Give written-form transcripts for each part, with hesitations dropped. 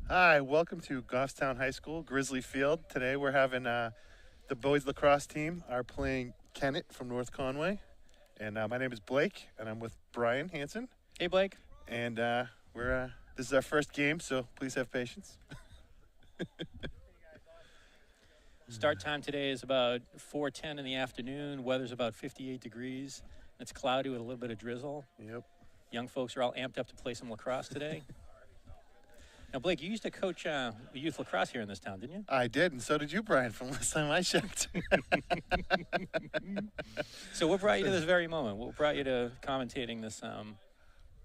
Hi, welcome to Goffstown High School, Grizzly Field. Today we're having the boys lacrosse team are playing Kennett from North Conway. And my name is Blake, and I'm with Brian Hansen. Hey, Blake. And this is our first game, so please have patience. Start time today is about 4:10 in the afternoon. Weather's about 58 degrees. It's cloudy with a little bit of drizzle. Yep. Young folks are all amped up to play some lacrosse today. Now, Blake, you used to coach youth lacrosse here in this town, didn't you? I did, and so did you, Brian, from last time I checked. So what brought you to this very moment? What brought you to commentating this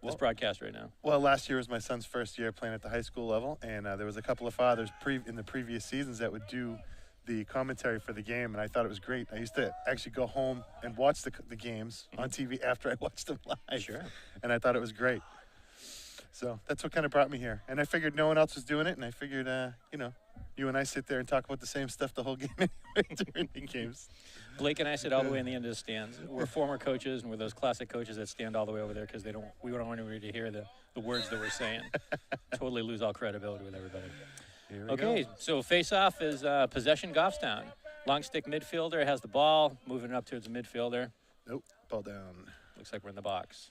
this broadcast right now? Well, last year was my son's first year playing at the high school level, and there was a couple of fathers in the previous seasons that would do the commentary for the game, and I thought it was great. I used to actually go home and watch the games on TV after I watched them live. Sure. And I thought it was great. So that's what kind of brought me here. And I figured no one else was doing it, and I figured, you and I sit there and talk about the same stuff the whole game anyway during the games. Blake and I sit all the way in the end of the stands. We're former coaches, and we're those classic coaches that stand all the way over there because we don't want anybody to hear the words that we're saying. Totally lose all credibility with everybody. Okay, so face-off is possession Goffstown. Long stick midfielder has the ball, moving up towards the midfielder. Nope, ball down. Looks like we're in the box.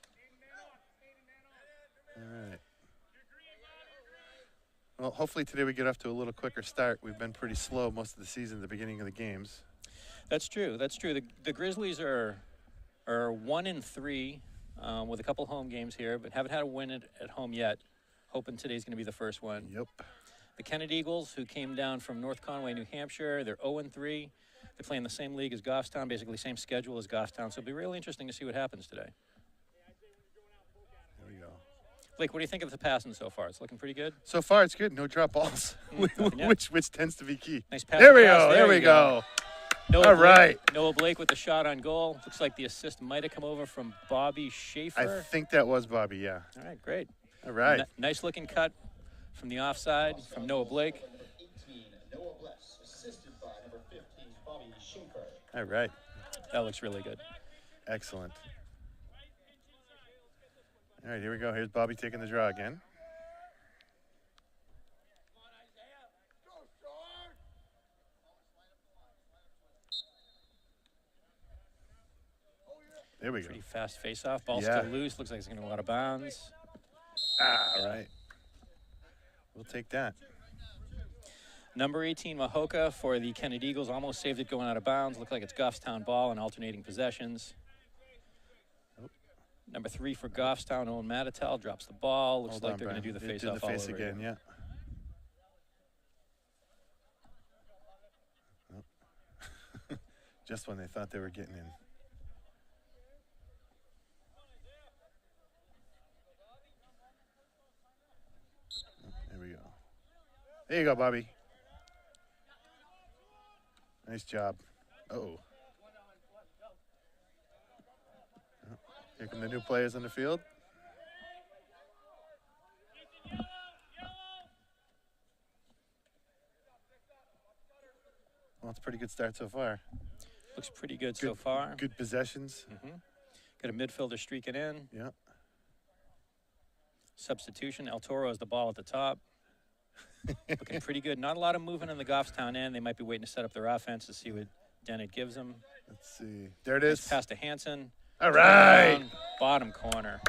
All right. Well, hopefully today we get off to a little quicker start. We've been pretty slow most of the season at the beginning of the games. That's true. That's true. The Grizzlies are 1-3 with a couple home games here, but haven't had a win at home yet. Hoping today's going to be the first one. Yep. The Kennett Eagles, who came down from North Conway, New Hampshire, they're 0-3. They play in the same league as Goffstown, basically same schedule as Goffstown. So it'll be really interesting to see what happens today. There we go. Blake, what do you think of the passing so far? It's looking pretty good. So far, it's good. No drop balls, Yeah. which tends to be key. Nice pass. There we across. go. There we go. All right. Noah Blake with the shot on goal. Looks like the assist might have come over from Bobby Schaefer. I think that was Bobby, yeah. All right, great. All right. Nice looking cut from the offside from Noah Blake. All right. That looks really good. Excellent. All right, here we go. Here's Bobby taking the draw again. There we go. Pretty fast face-off. Ball still loose. Looks like it's going to go out of bounds. All right. We'll take that. Number 18, Mahoka for the Kennett Eagles. Almost saved it going out of bounds. Looked like it's Goffstown ball and alternating possessions. Number 3 for Goffstown, Owen Matatel drops the ball. Looks like they're going to do the face-off all over again, yeah. Oh. Just when they thought they were getting in. There we go. There you go, Bobby. Nice job. Uh-oh. Here come the new players on the field. Well, it's a pretty good start so far. Looks pretty good so far. Good possessions. Got a midfielder streaking in. Yeah. Substitution. El Toro has the ball at the top. Looking pretty good. Not a lot of movement in the Goffstown end. They might be waiting to set up their offense to see what Dennett gives them. Let's see. There it is. Pass to Hansen. All right. Down, bottom corner.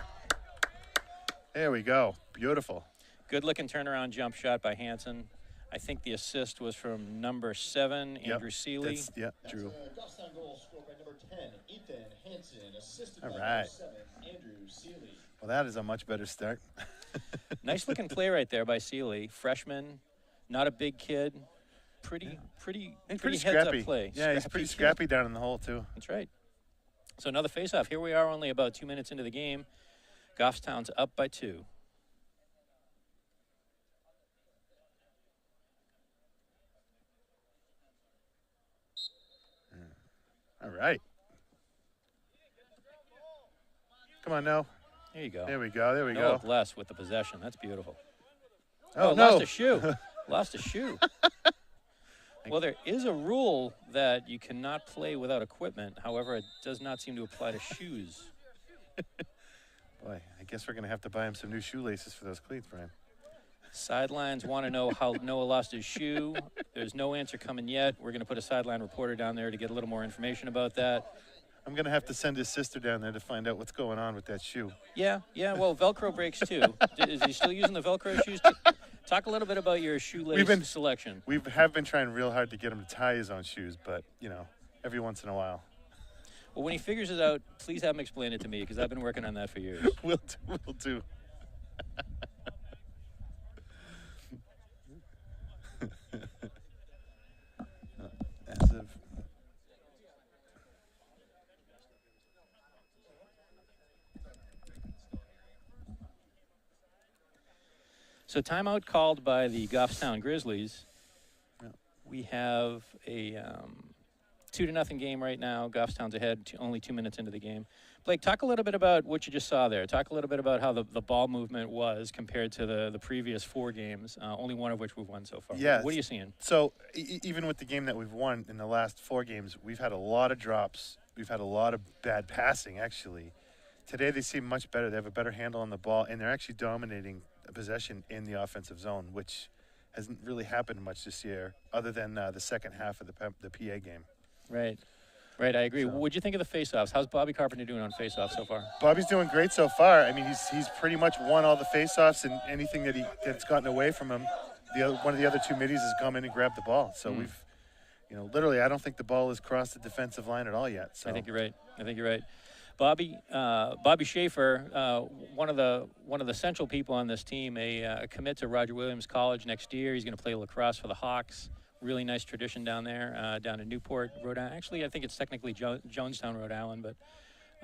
There we go. Beautiful. Good looking turnaround jump shot by Hansen. I think the assist was from number 7, Andrew Seeley. Drew. Goffstown goal scored by number 10, Ethan Hansen, assisted All by right. number 7, Andrew Seeley. Well, that is a much better start. Nice looking play right there by Seeley. Freshman, not a big kid. Pretty heads scrappy. up play. Yeah, he's pretty scrappy down in the hole too. That's right. So another face-off. Here we are only about 2 minutes into the game. Goffstown's up by 2. All right. Come on now. There you go. There we go. There we Noah go. Bless with the possession. That's beautiful. Oh, no. Lost a shoe. Lost a shoe. Well, there is a rule that you cannot play without equipment. However, it does not seem to apply to shoes. Boy, I guess we're going to have to buy him some new shoelaces for those cleats, Brian. Sidelines want to know how Noah lost his shoe. There's no answer coming yet. We're going to put a sideline reporter down there to get a little more information about that. I'm going to have to send his sister down there to find out what's going on with that shoe. Yeah. Well, Velcro breaks too. Is he still using the Velcro shoes? Talk a little bit about your shoelace selection. We have been trying real hard to get him to tie his own shoes, but, you know, every once in a while. Well, when he figures it out, please have him explain it to me because I've been working on that for years. We'll do. As of So timeout called by the Goffstown Grizzlies. Yeah. We have a 2-0 game right now. Goffstown's ahead, only 2 minutes into the game. Blake, talk a little bit about what you just saw there. Talk a little bit about how the ball movement was compared to the previous 4 games, only one of which we've won so far. Yeah. What are you seeing? So even with the game that we've won in the last 4 games, we've had a lot of drops. We've had a lot of bad passing, actually. Today they seem much better. They have a better handle on the ball, and they're actually dominating a possession in the offensive zone, which hasn't really happened much this year other than the second half of the PA game. Right, I agree. So. What'd you think of the face-offs? How's Bobby Carpenter doing on face-offs so far? Bobby's doing great so far. I mean, he's pretty much won all the face-offs, and anything that's gotten away from him, one of the other 2 middies has come in and grabbed the ball. So we've, literally, I don't think the ball has crossed the defensive line at all yet. So I think you're right. Bobby Schaefer, one of the central people on this team, a commit to Roger Williams College next year. He's going to play lacrosse for the Hawks. Really nice tradition down there, down in Newport, Rhode Island. Actually, I think it's technically Jonestown, Rhode Island, but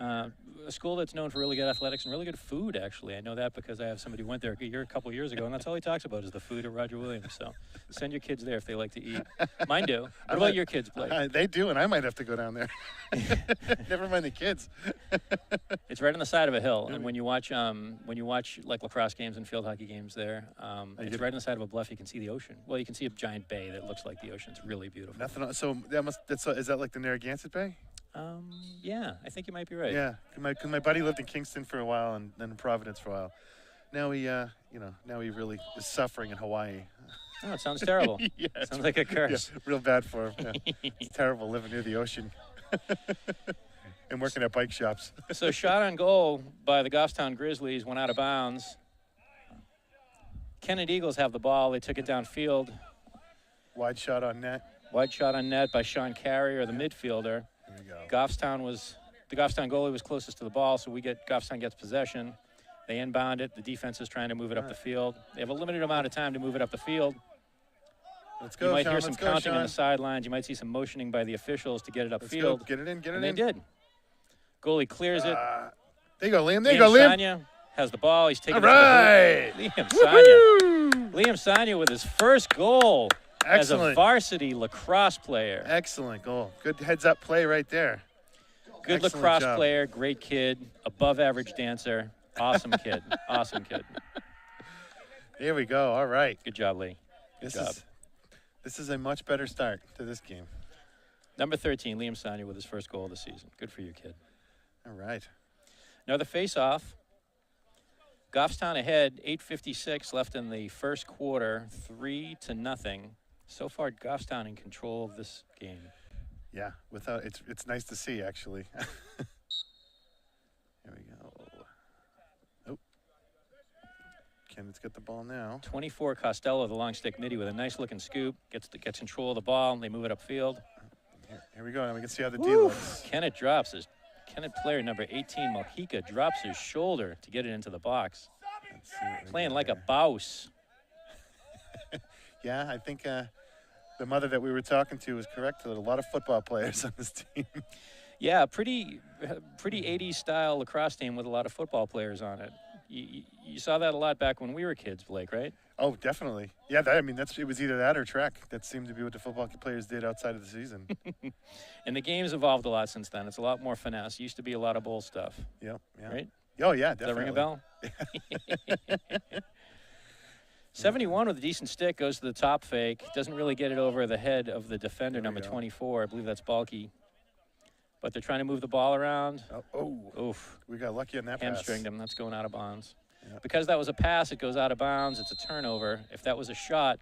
a school that's known for really good athletics and really good food, actually. I know that because I have somebody who went there a couple years ago, and that's all he talks about is the food at Roger Williams. So send your kids there if they like to eat. Mine do. What about your kids, Blake? They do, and I might have to go down there. Never mind the kids. It's right on the side of a hill, and when you watch like lacrosse games and field hockey games there, it's right on the side of a bluff. You can see the ocean. Well, you can see a giant bay that looks like the ocean. It's really beautiful. Nothing. So is that like the Narragansett Bay? Yeah, I think you might be right. Yeah, cause my buddy lived in Kingston for a while and then in Providence for a while. Now he really is suffering in Hawaii. Oh, it sounds terrible. Yeah, sounds like a curse. Yeah, real bad for him. Yeah. It's terrible living near the ocean and working at bike shops. So shot on goal by the Goffstown Grizzlies went out of bounds. Kennett Eagles have the ball. They took it downfield. Wide shot on net. Wide shot on net by Sean Carrier, the midfielder. There we go. The Goffstown goalie was closest to the ball, so Goffstown gets possession. They inbound it. The defense is trying to move it up the field. They have a limited amount of time to move it up the field. Let's go, You might Sean. hear some Let's go, counting Sean. on the sidelines. You might see some motioning by the officials to get it Let's upfield. go. Get it in. Get it And in. they did. Goalie clears it. There you go, Liam. There you go, Liam. Sanya has the ball. He's taking All right. it to the hoop. Liam Sanya with his first goal as a Excellent. varsity lacrosse player. Excellent goal. Good heads-up play right there. Good Excellent lacrosse job. player, great kid, above average dancer, awesome kid, awesome kid. Here we go. All right. Good job, Lee. Good job. This is a much better start to this game. Number 13, Liam Sanya with his first goal of the season. Good for you, kid. All right. Another face-off. Goffstown ahead, 8:56 left in the first quarter, 3-0. So far, Goffstown in control of this game. Yeah, it's nice to see, actually. Here we go. Oh. Kennett's got the ball now. 24, Costello, the long stick midi with a nice-looking scoop. Gets control of the ball. They move it upfield. Here we go. Now we can see how the D looks. Kennett drops his. Kennett player number 18, Mojica, drops his shoulder to get it into the box. Let's see what we Playing got like a there. bouse. Yeah, I think the mother that we were talking to was correct. There are a lot of football players on this team. Yeah, pretty 80s style lacrosse team with a lot of football players on it. You saw that a lot back when we were kids, Blake, right? Oh, definitely. Yeah, it was either that or track. That seemed to be what the football players did outside of the season. And the game's evolved a lot since then. It's a lot more finesse. Used to be a lot of bull stuff. Yep. Yeah. Right? Oh, yeah, Does that definitely. ring a bell? 71 with a decent stick goes to the top fake. Doesn't really get it over the head of the defender, There we number go. 24. I believe that's Balky. But they're trying to move the ball around. Oh, Oof. we got lucky on that pass. Hamstringed him. That's going out of bounds. Because that was a pass, it goes out of bounds. It's a turnover. If that was a shot,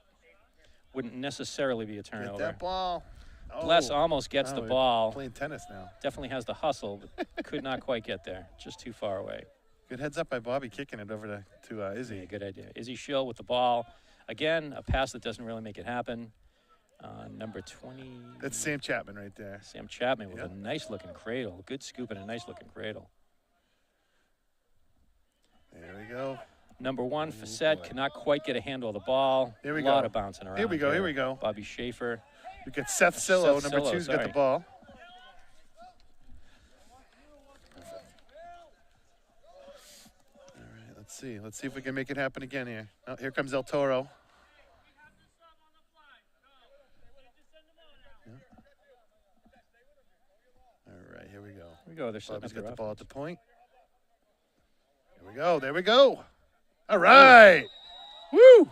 wouldn't necessarily be a Get turnover. that ball. Bless almost gets the we're ball. Playing tennis now. Definitely has the hustle, but could not quite get there. Just too far away. Good heads up by Bobby kicking it over to Izzy. Yeah, good idea. Izzy Schill with the ball. Again, a pass that doesn't really make it happen. Number 20. That's Sam Chapman right there. Sam Chapman with Yep. a nice-looking cradle. Good scoop and a nice-looking cradle. There we go. Number 1, Oh, Facette, boy. cannot quite get a handle of the ball. Here we a lot go. of bouncing around. Here we go, here we go. Bobby Schaefer. We got Seth Sillo, Seth number Sillo, 2's got sorry. the ball. All right, let's see. Let's see if we can make it happen again here. Oh, here comes El Toro. Yeah. All right, here we go. Here we go. They're setting Bobby's up their got the ball at offense. the point. There we go. There we go. All right. Woo!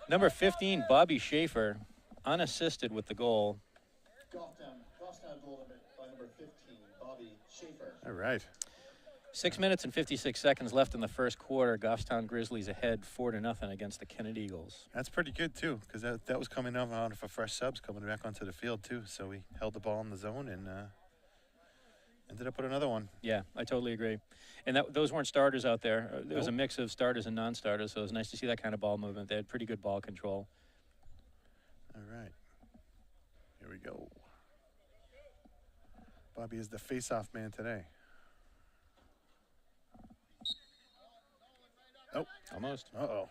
Number 15, Bobby Schaefer, unassisted with the goal. Goffstown goal by number 15, Bobby Schaefer. All right. 6 minutes and 56 seconds left in the first quarter. Goffstown Grizzlies ahead 4-0 against the Kennett Eagles. That's pretty good, too, because that was coming out of a fresh subs coming back onto the field, too. So we held the ball in the zone and ended up with another one. Yeah, I totally agree. And those weren't starters out there. There was a mix of starters and non-starters, so it was nice to see that kind of ball movement. They had pretty good ball control. All right. Here we go. Bobby is the face-off man today. Oh. Almost. Uh-oh.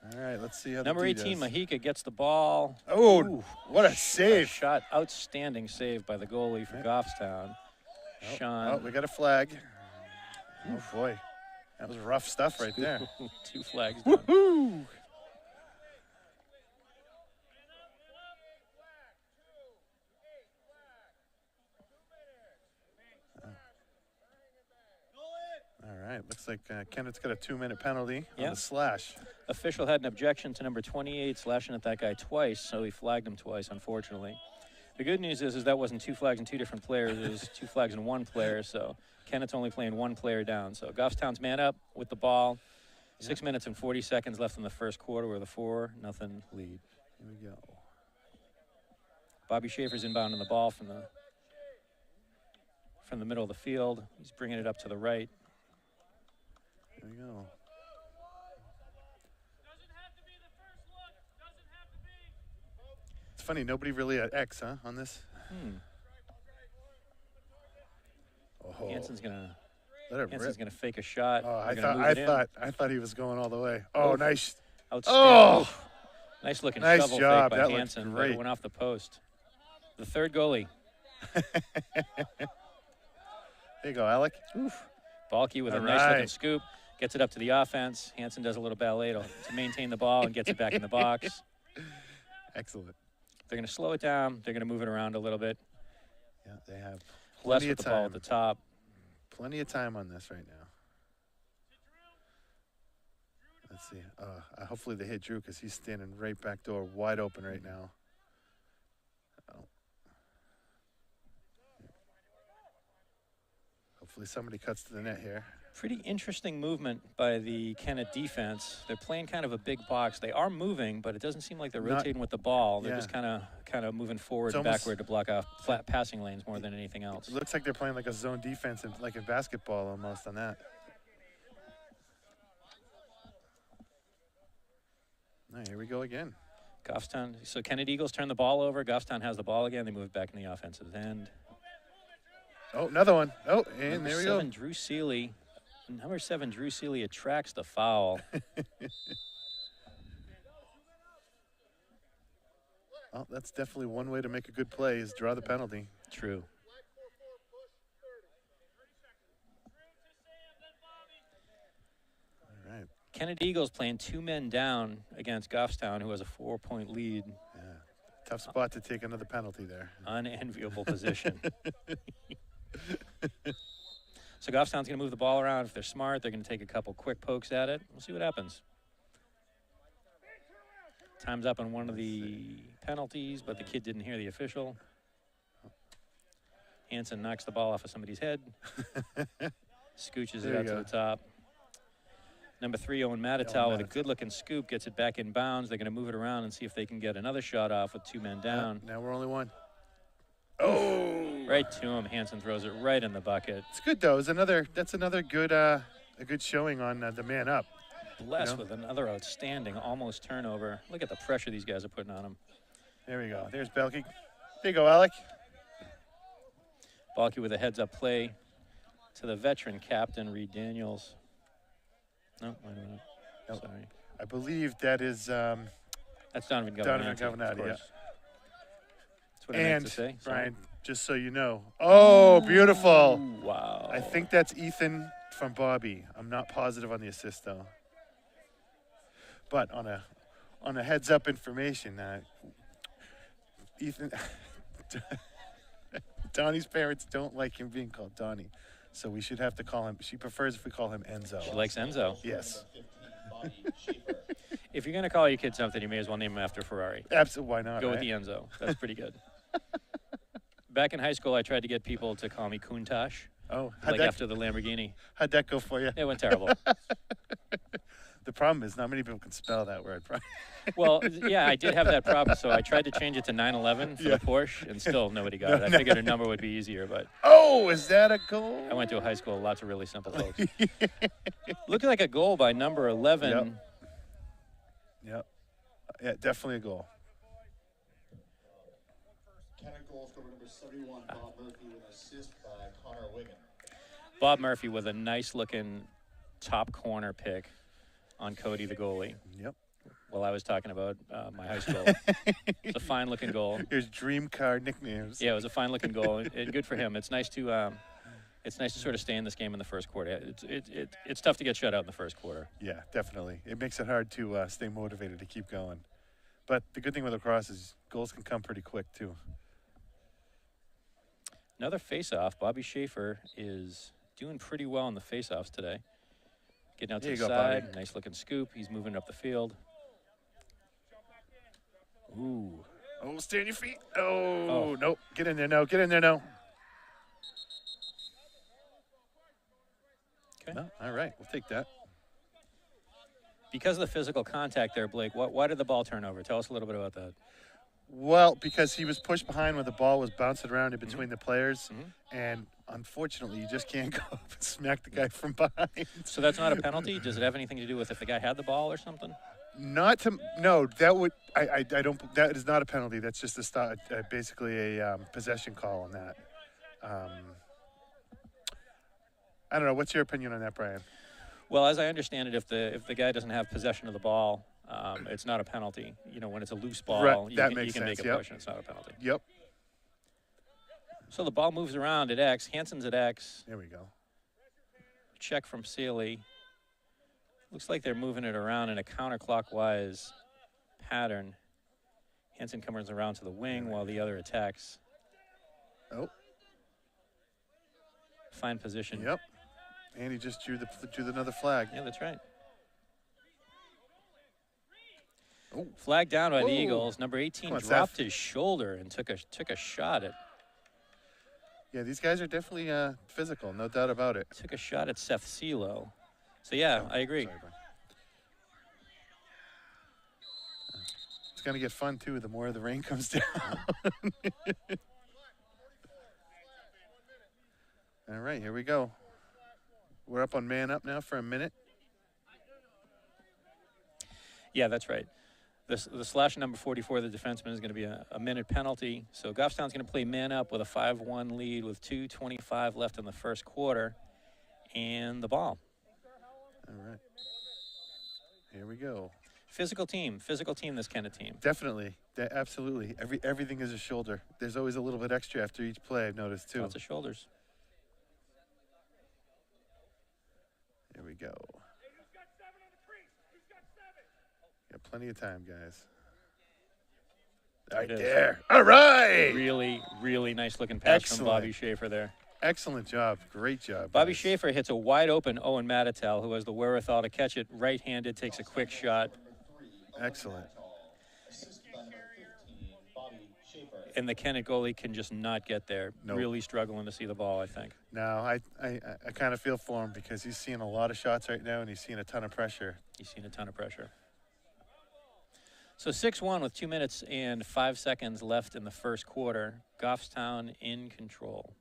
All right, let's see how Number the 18, does. Mahika gets the ball. Oh, Ooh, what a save. shot. Outstanding save by the goalie for Goffstown. Oh, Sean. we got a flag. Oh, boy. That was rough stuff right there. 2 flags down. Woo! All right, looks like Kennett's got a 2-minute penalty on Yeah. the slash. Official had an objection to number 28 slashing at that guy twice, so he flagged him twice, unfortunately. The good news is that wasn't 2 flags and 2 different players. It was 2 flags and 1 player, so Kennett's only playing 1 player down. So Goffstown's man up with the ball. 6 minutes and 40 seconds left in the first quarter with a 4-0 lead. Here we go. Bobby Schaefer's inbounding the ball from the middle of the field. He's bringing it up to the right. Here we go. It's funny, nobody really at X, huh, on this? Oh, Hanson's gonna let it rip. fake a shot. Oh, They're gonna move it in. I thought he was going all the way. Oh, Oof. nice. Outstanding. Oh, Nice looking Nice shovel job. fake That by looked Hanson, but great. it went off the post. The third goalie. there you go, Alec. Balky with a All nice looking right. scoop. Gets it up to the offense. Hanson does a little ballet to maintain the ball and gets it back in the box. Excellent. They're going to slow it down. They're going to move it around a little bit. Yeah, they have Less plenty with of the ball time. at the top. Plenty of time on this right now. Let's see. Hopefully they hit Drew because he's standing right back door, wide open right now. Oh. Hopefully somebody cuts to the net here. Pretty interesting movement by the Kennett defense. They're playing kind of a big box. They are moving, but it doesn't seem like they're Not- rotating with the ball. They're yeah. just kind of moving forward It's and almost- backward to block off flat passing lanes more than anything else. It looks like they're playing like a zone defense, like in basketball almost on that. All right, here we go again. Goffstown. So Kennett Eagles turn the ball over. Goffstown has the ball again. They move it back in the offensive end. Oh, another one. Oh, and Number there we 7, Drew Seeley. Number 7, Drew Seeley attracts the foul. Well, that's definitely one way to make a good play is draw the penalty. True. All right. Kennett Eagles playing 2 men down against Goffstown, who has a 4-point lead. Yeah. Tough spot to take another penalty there. Unenviable position. So Goffstown's going to move the ball around. If they're smart, they're going to take a couple quick pokes at it. We'll see what happens. Time's up on one of the penalties, but the kid didn't hear the official. Hanson knocks the ball off of somebody's head. Scooches it There you out to go. the top. Number 3, Owen Matatal with a good-looking scoop, gets it back in bounds. They're going to move it around and see if they can get another shot off with 2 men down. Now we're only one. Oh! Right to him. Hansen throws it right in the bucket. It's good, though. That's another good a good showing on the man up. Blessed with another outstanding almost turnover. Look at the pressure these guys are putting on him. There we go. There's Belke. There you go, Alec. Balke with a heads-up play to the veteran captain, Reed Daniels. No, wait a minute. Nope. Sorry. I believe that is That's Donovan Governati. Donovan Governati, yeah. That's what I meant to say. Sorry. Brian, just so you know. Oh, beautiful. Ooh, wow. I think that's Ethan from Bobby. I'm not positive on the assist, though. But on a heads-up information, Ethan, Donnie's parents don't like him being called Donnie. So we should have to call him. She prefers if we call him Enzo. She likes Enzo. Yes. If you're going to call your kid something, you may as well name him after Ferrari. Absolutely. Why not? Go right? with the Enzo. That's pretty good. Back in high school, I tried to get people to call me Countach, Oh, like after the Lamborghini. How'd that go for you? It went terrible. The problem is not many people can spell that word. Well, yeah, I did have that problem, so I tried to change it to 911 for the Porsche, and still nobody got it. I figured a number would be easier, but Oh, is that a goal? I went to a high school with lots of really simple folks. Looked like a goal by number 11. Yep. Yeah, definitely a goal. Kennett goal scorer number 71, Bob Murphy, with an assist by Connor Wigan. Bob Murphy with a nice-looking top corner pick on Cody, the goalie. Yep. While I was talking about my high school. It's a fine-looking goal. Here's dream car nicknames. Yeah, it was a fine-looking goal, and good for him. It's nice to sort of stay in this game in the first quarter. It's tough to get shut out in the first quarter. Yeah, definitely. It makes it hard to stay motivated to keep going. But the good thing with lacrosse is goals can come pretty quick, too. Another face-off. Bobby Schaefer is doing pretty well in the face-offs today. Getting out to the side. Bobby. Nice-looking scoop. He's moving up the field. Ooh. Oh, stay on your feet. Oh, nope. Get in there now. Get in there now. Okay. No, all right. We'll take that. Because of the physical contact there, Blake, why did the ball turn over? Tell us a little bit about that. Well, because he was pushed behind when the ball was bouncing around in between the players, and unfortunately, you just can't go up and smack the guy from behind. So that's not a penalty? Does it have anything to do with if the guy had the ball or something? No, that would I don't. That is not a penalty. That's just basically a possession call on that. I don't know. What's your opinion on that, Brian? Well, as I understand it, if the guy doesn't have possession of the ball, it's not a penalty. You know, when it's a loose ball, Right, you that can makes make sense, a push, and it's not a penalty. Yep. So the ball moves around at X. Hansen's at X. There we go. Check from Sealy. Looks like they're moving it around in a counterclockwise pattern. Hansen comes around to the wing while the other attacks. Oh. Fine position. Yep. And he just drew another flag. Yeah, that's right. Oh. Flag down by the Whoa. Eagles. Number 18 on, dropped Seth. his shoulder and took a shot at Yeah, these guys are definitely physical, no doubt about it. Seth Silo. So yeah, I agree. Sorry, Brian. It's gonna get fun too. The more the rain comes down. All right, here we go. We're up on man up now for a minute. Yeah, that's right. The slash number 44, the defenseman, is going to be a minute penalty. So Goffstown's going to play man up with a 5-1 lead with 2:25 left in the first quarter, and the ball. All right. Here we go. Physical team, this Kennett team. Definitely, absolutely. Everything is a shoulder. There's always a little bit extra after each play. I've noticed too. Lots of shoulders. Here we go. Got plenty of time, guys. Right there. All right. Really, really nice looking pass Excellent. from Bobby Schaefer there. Excellent job. Great job. Bobby guys. Schaefer hits a wide open Owen Matatal, who has the wherewithal to catch it right-handed, takes a quick shot. Excellent. Assisted by number 15, Bobby Schaefer. And the Kennett goalie can just not get there. Nope. Really struggling to see the ball, I think. No, I kind of feel for him because he's seeing a lot of shots right now and he's seeing a ton of pressure. He's seen a ton of pressure. So 6-1 with 2 minutes and 5 seconds left in the first quarter. Goffstown in control.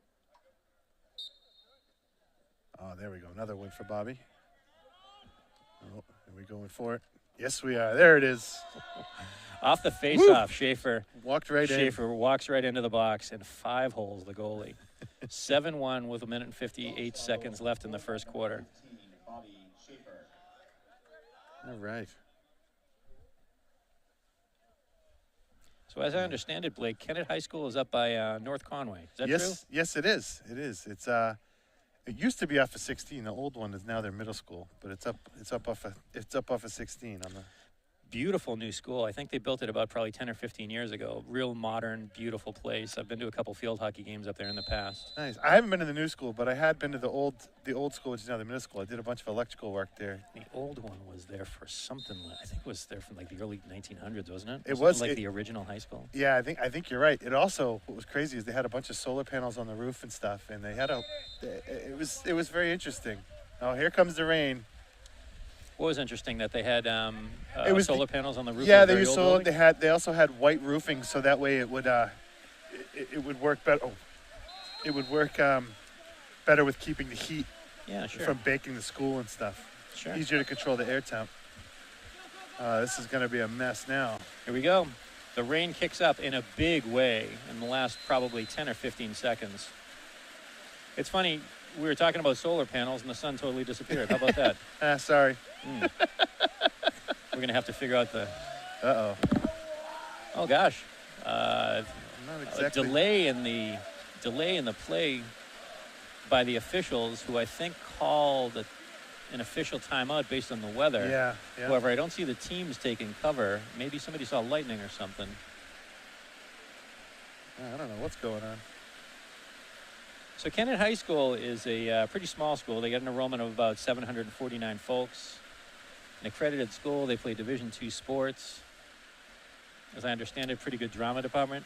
Oh, there we go. Another win for Bobby. Oh, are we going for it? Yes, we are. There it is. Off the face-off, Schaefer. Walked right in. Schaefer walks right into the box and 5 holes the goalie. 7-1 with 1 minute and 58 seconds left in the first quarter. Bobby Schaefer. All right. So as I understand it, Blake, Kennett High School is up by North Conway. Is that yes, true? Yes, it is. It is. It used to be off of 16. The old one is now their middle school, but it's up off of 16 on the. Beautiful new school. I think they built it about probably 10 or 15 years ago. Real modern, beautiful place. I've been to a couple field hockey games up there in the past. Nice. I haven't been to the new school, but I had been to the old school, which is now the middle school. I did a bunch of electrical work there. The old one was there for something. I think it was there from like the early 1900s, wasn't it? It Wasn't was like the original high school. Yeah, I think you're right. It also, what was crazy is they had a bunch of solar panels on the roof and stuff, and they had it was very interesting. Oh, here comes the rain. What was interesting that they had It was solar panels on the roof. Yeah, of the they very used old solar. building? They also had white roofing, so that way it would work better. Oh, it would work better with keeping the heat Yeah, sure. from baking the school and stuff. Sure. Easier to control the air temp. This is going to be a mess now. Here we go. The rain kicks up in a big way in the last probably 10 or 15 seconds. It's funny, we were talking about solar panels and the sun totally disappeared. How about that? Sorry. We're going to have to figure out the... Uh-oh. Oh, gosh. Not A exactly. delay in the play by the officials, who I think called an official timeout based on the weather. Yeah. However, I don't see the teams taking cover. Maybe somebody saw lightning or something. I don't know what's going on. So Kennett High School is a pretty small school. They get an enrollment of about 749 folks. An accredited school. They play Division II sports. As I understand it, pretty good drama department.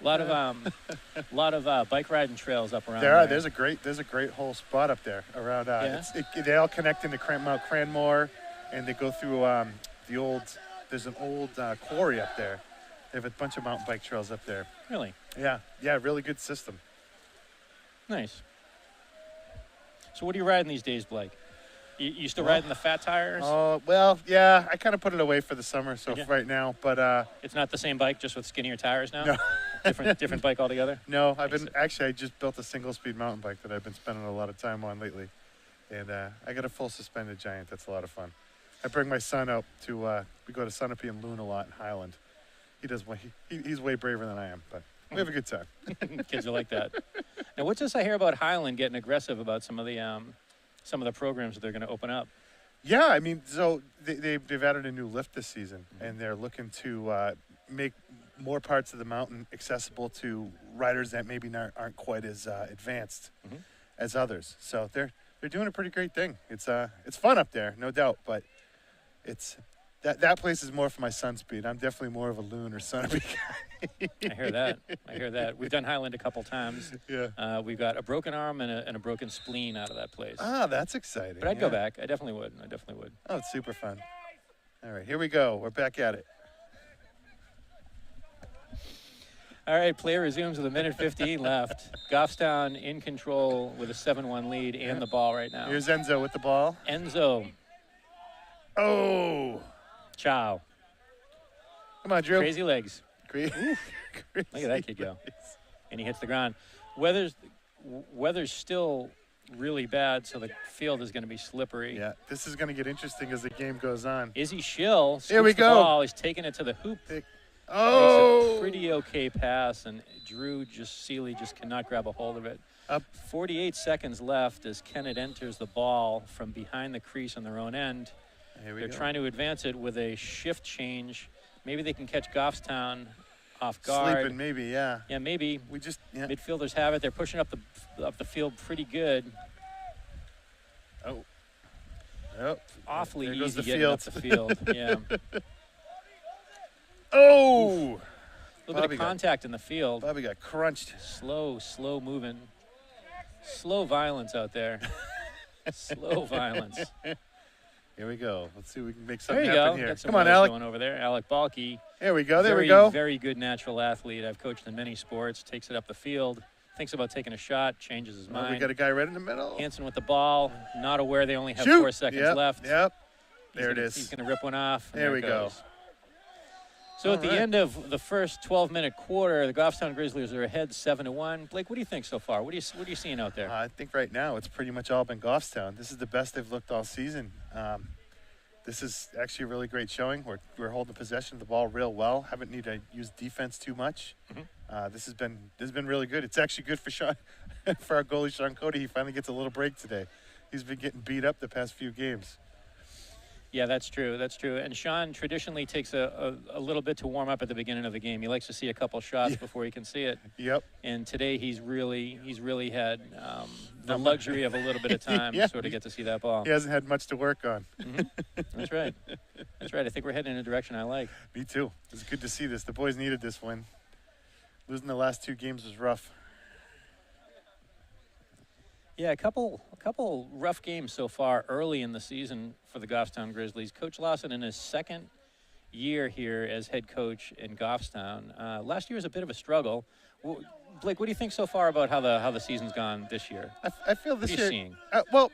A lot of bike riding trails up around there. There's a great whole spot up there around. Yeah? They all connect into Mount Cranmore, and they go through There's an old quarry up there. They have a bunch of mountain bike trails up there. Really? Yeah, really good system. Nice. So what are you riding these days, Blake? You still riding the fat tires? Oh, well, yeah. I kind of put it away for the summer, so Yeah. right now. But It's not the same bike, just with skinnier tires now? No. different bike altogether? no, I just built a single-speed mountain bike that I've been spending a lot of time on lately, and I got a full suspended Giant. That's a lot of fun. I bring my son out to we go to Sunapee and Loon a lot in Highland. He's way braver than I am, but we have a good time. Kids are like that. Now, what's this I hear about Highland getting aggressive about some of the programs that they're going to open up? Yeah, I mean, so they've added a new lift this season, and they're looking to make more parts of the mountain accessible to riders that maybe aren't quite as advanced as others. So they're doing a pretty great thing. It's fun up there, no doubt, but it's that place is more for my son speed. I'm definitely more of a Loon or Sunapee guy. I hear that. We've done Highland a couple times. Yeah. We've got a broken arm and a broken spleen out of that place. Ah, that's exciting. But I'd go back. I definitely would. Oh, it's super fun. All right, here we go. We're back at it. All right, play resumes with 1:15 left. Goffstown in control with a 7-1 lead and the ball right now. Here's Enzo with the ball. Enzo. Oh. Ciao. Come on, Drew. Crazy legs. Crazy. Look at that kid go. And he hits the ground. Weather's still really bad, so the field is going to be slippery. Yeah, this is going to get interesting as the game goes on. Izzy Schill Here we scoops go. the ball. He's taking it to the hoop. Oh! Makes a pretty okay pass, and Seeley just cannot grab a hold of it. Up. 48 seconds left as Kennett enters the ball from behind the crease on their own end. They're trying to advance it with a shift change. Maybe they can catch Goffstown off guard. Sleeping, maybe, yeah. Yeah, maybe. Yeah. Midfielders have it. They're pushing up the field pretty good. Oh. Oh. Awfully There goes easy the getting field. up the field. Yeah. Oh! A little bit of contact in the field. Bobby got crunched. Slow moving. Slow violence out there. Slow violence. Here we go. Let's see if we can make something There you happen go. here. Got some Come on, wheels Alec. going over there. Alec Balke. There we go. There very, we go. Very good natural athlete. I've coached in many sports. Takes it up the field. Thinks about taking a shot. Changes his mind. We got a guy right in the middle. Hanson with the ball. Not aware they only have Shoot. 4 seconds left. Yep. There it is. He's going to rip one off. There we go. So at the end of the first 12-minute quarter, the Goffstown Grizzlies are ahead 7-1. Blake, what do you think so far? What are you seeing out there? I think right now it's pretty much all been Goffstown. This is the best they've looked all season. This is actually a really great showing. We're holding possession of the ball real well. Haven't needed to use defense too much. This has been really good. It's actually good for Sean, for our goalie Sean Cody. He finally gets a little break today. He's been getting beat up the past few games. Yeah, that's true. That's true. And Sean traditionally takes a little bit to warm up at the beginning of the game. He likes to see a couple shots before he can see it. Yep. And today he's really had the luxury of a little bit of time to sort of get to see that ball. He hasn't had much to work on. That's right. That's right. I think we're heading in a direction I like. Me too. It's good to see this. The boys needed this win. Losing the last 2 games was rough. Yeah, a couple rough games so far early in the season for the Goffstown Grizzlies. Coach Lawson in his second year here as head coach in Goffstown. Last year was a bit of a struggle. Blake, what do you think so far about how the season's gone this year? I feel this year. What are you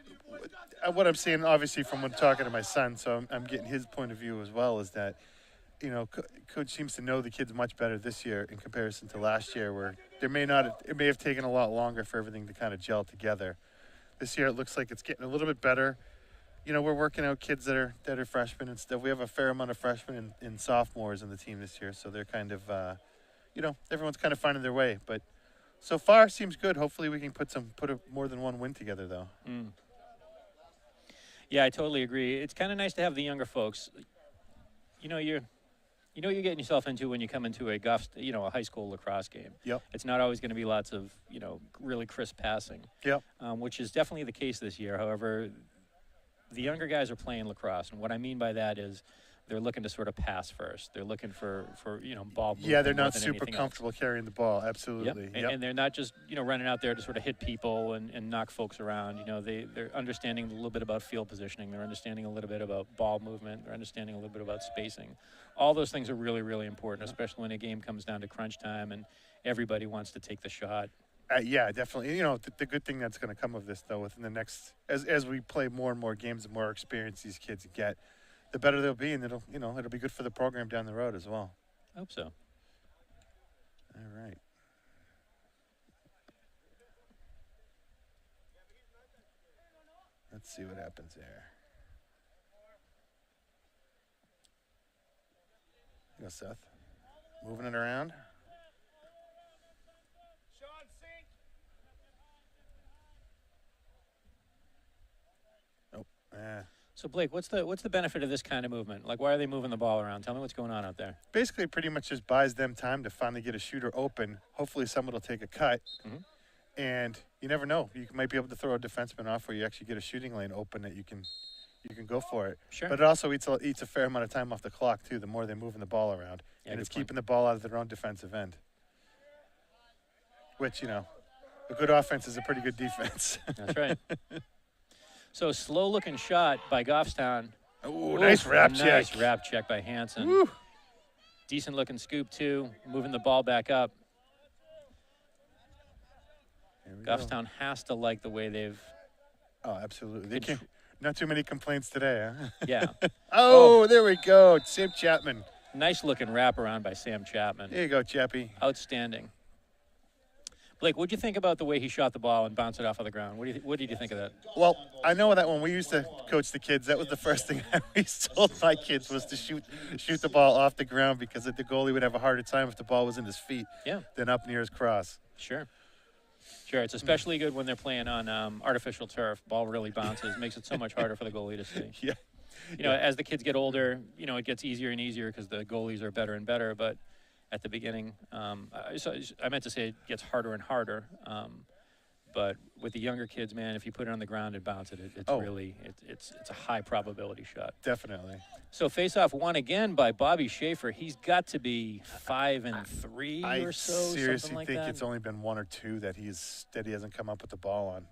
seeing? What I'm seeing, obviously, from when talking to my son, so I'm getting his point of view as well, is that, Coach seems to know the kids much better this year in comparison to last year, where it may have taken a lot longer for everything to kind of gel together. This year, it looks like it's getting a little bit better. We're working out kids that are freshmen and stuff. We have a fair amount of freshmen and sophomores in the team this year, so they're kind of, everyone's kind of finding their way. But so far, seems good. Hopefully, we can put more than one win together, though. Yeah, I totally agree. It's kind of nice to have the younger folks. You know what you're getting yourself into when you come into a high school lacrosse game. Yep. It's not always going to be lots of, really crisp passing. Yep. Which is definitely the case this year. However, the younger guys are playing lacrosse, and what I mean by that is they're looking to sort of pass first. They're looking for ball movement. Yeah, they're not more than super anything comfortable carrying the ball. Absolutely. Yep. And they're not just running out there to sort of hit people and knock folks around. They're understanding a little bit about field positioning. They're understanding a little bit about ball movement. They're understanding a little bit about spacing. All those things are really, really important, especially when a game comes down to crunch time and everybody wants to take the shot. Yeah, definitely. The good thing that's going to come of this, though, within the next, as we play more and more games, the more experience these kids get, the better they'll be, and it'll be good for the program down the road as well. I hope so. All right. Let's see what happens there. Go, Seth. Moving it around. Oh, So Blake, what's the benefit of this kind of movement? Like, why are they moving the ball around? Tell me what's going on out there. Basically, pretty much just buys them time to finally get a shooter open. Hopefully, someone will take a cut. And you never know. You might be able to throw a defenseman off where you actually get a shooting lane open that you can go for it. Sure. But it also eats a fair amount of time off the clock, too, the more they're moving the ball around. Yeah, and it's good point. keeping the ball out of their own defensive end. Which, a good offense is a pretty good defense. That's right. So slow-looking shot by Goffstown. Oh, nice wrap check. Nice wrap check by Hanson. Woo. Decent-looking scoop, too. Moving the ball back up. Goffstown has to like the way they've... Oh, absolutely. Not too many complaints today, huh? Yeah. Oh, there we go. Sam Chapman. Nice-looking wraparound by Sam Chapman. There you go, Chappie. Outstanding. Blake, what did you think about the way he shot the ball and bounced it off of the ground? What did you think of that? Well, I know that when we used to coach the kids, that was the first thing I always told my kids was to shoot the ball off the ground because the goalie would have a harder time if the ball was in his feet than up near his cross. Sure. Sure, it's especially good when they're playing on artificial turf. Ball really bounces, makes it so much harder for the goalie to see. Yeah. As the kids get older, it gets easier and easier because the goalies are better and better. But at the beginning, I meant to say it gets harder and harder. But with the younger kids, man, if you put it on the ground and bounce it, it's really it's a high probability shot. Definitely. So face-off won again by Bobby Schaefer. He's got to be 5-3 or so. I seriously something like think that. it's only been 1 or 2 that he hasn't come up with the ball on.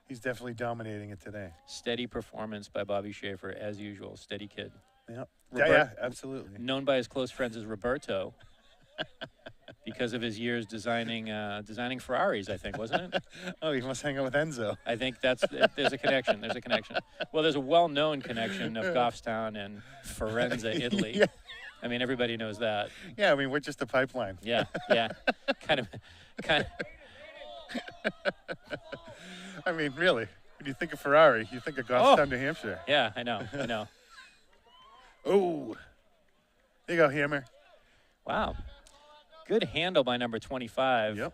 He's definitely dominating it today. Steady performance by Bobby Schaefer, as usual. Steady kid. Yep. Robert- Yeah, absolutely. Known by his close friends as Roberto, because of his years designing Ferraris, I think, wasn't it? Oh, he must hang out with Enzo. I think there's a connection. There's a connection. Well, there's a well-known connection of Goffstown and Firenze, Italy. Yeah. I mean, everybody knows that. Yeah, I mean, we're just a pipeline. Yeah. kind of. I mean, really, when you think of Ferrari, you think of Goffstown, New Hampshire. Yeah, I know. Oh, there you go, Hammer. Wow. Good handle by number 25. Yep.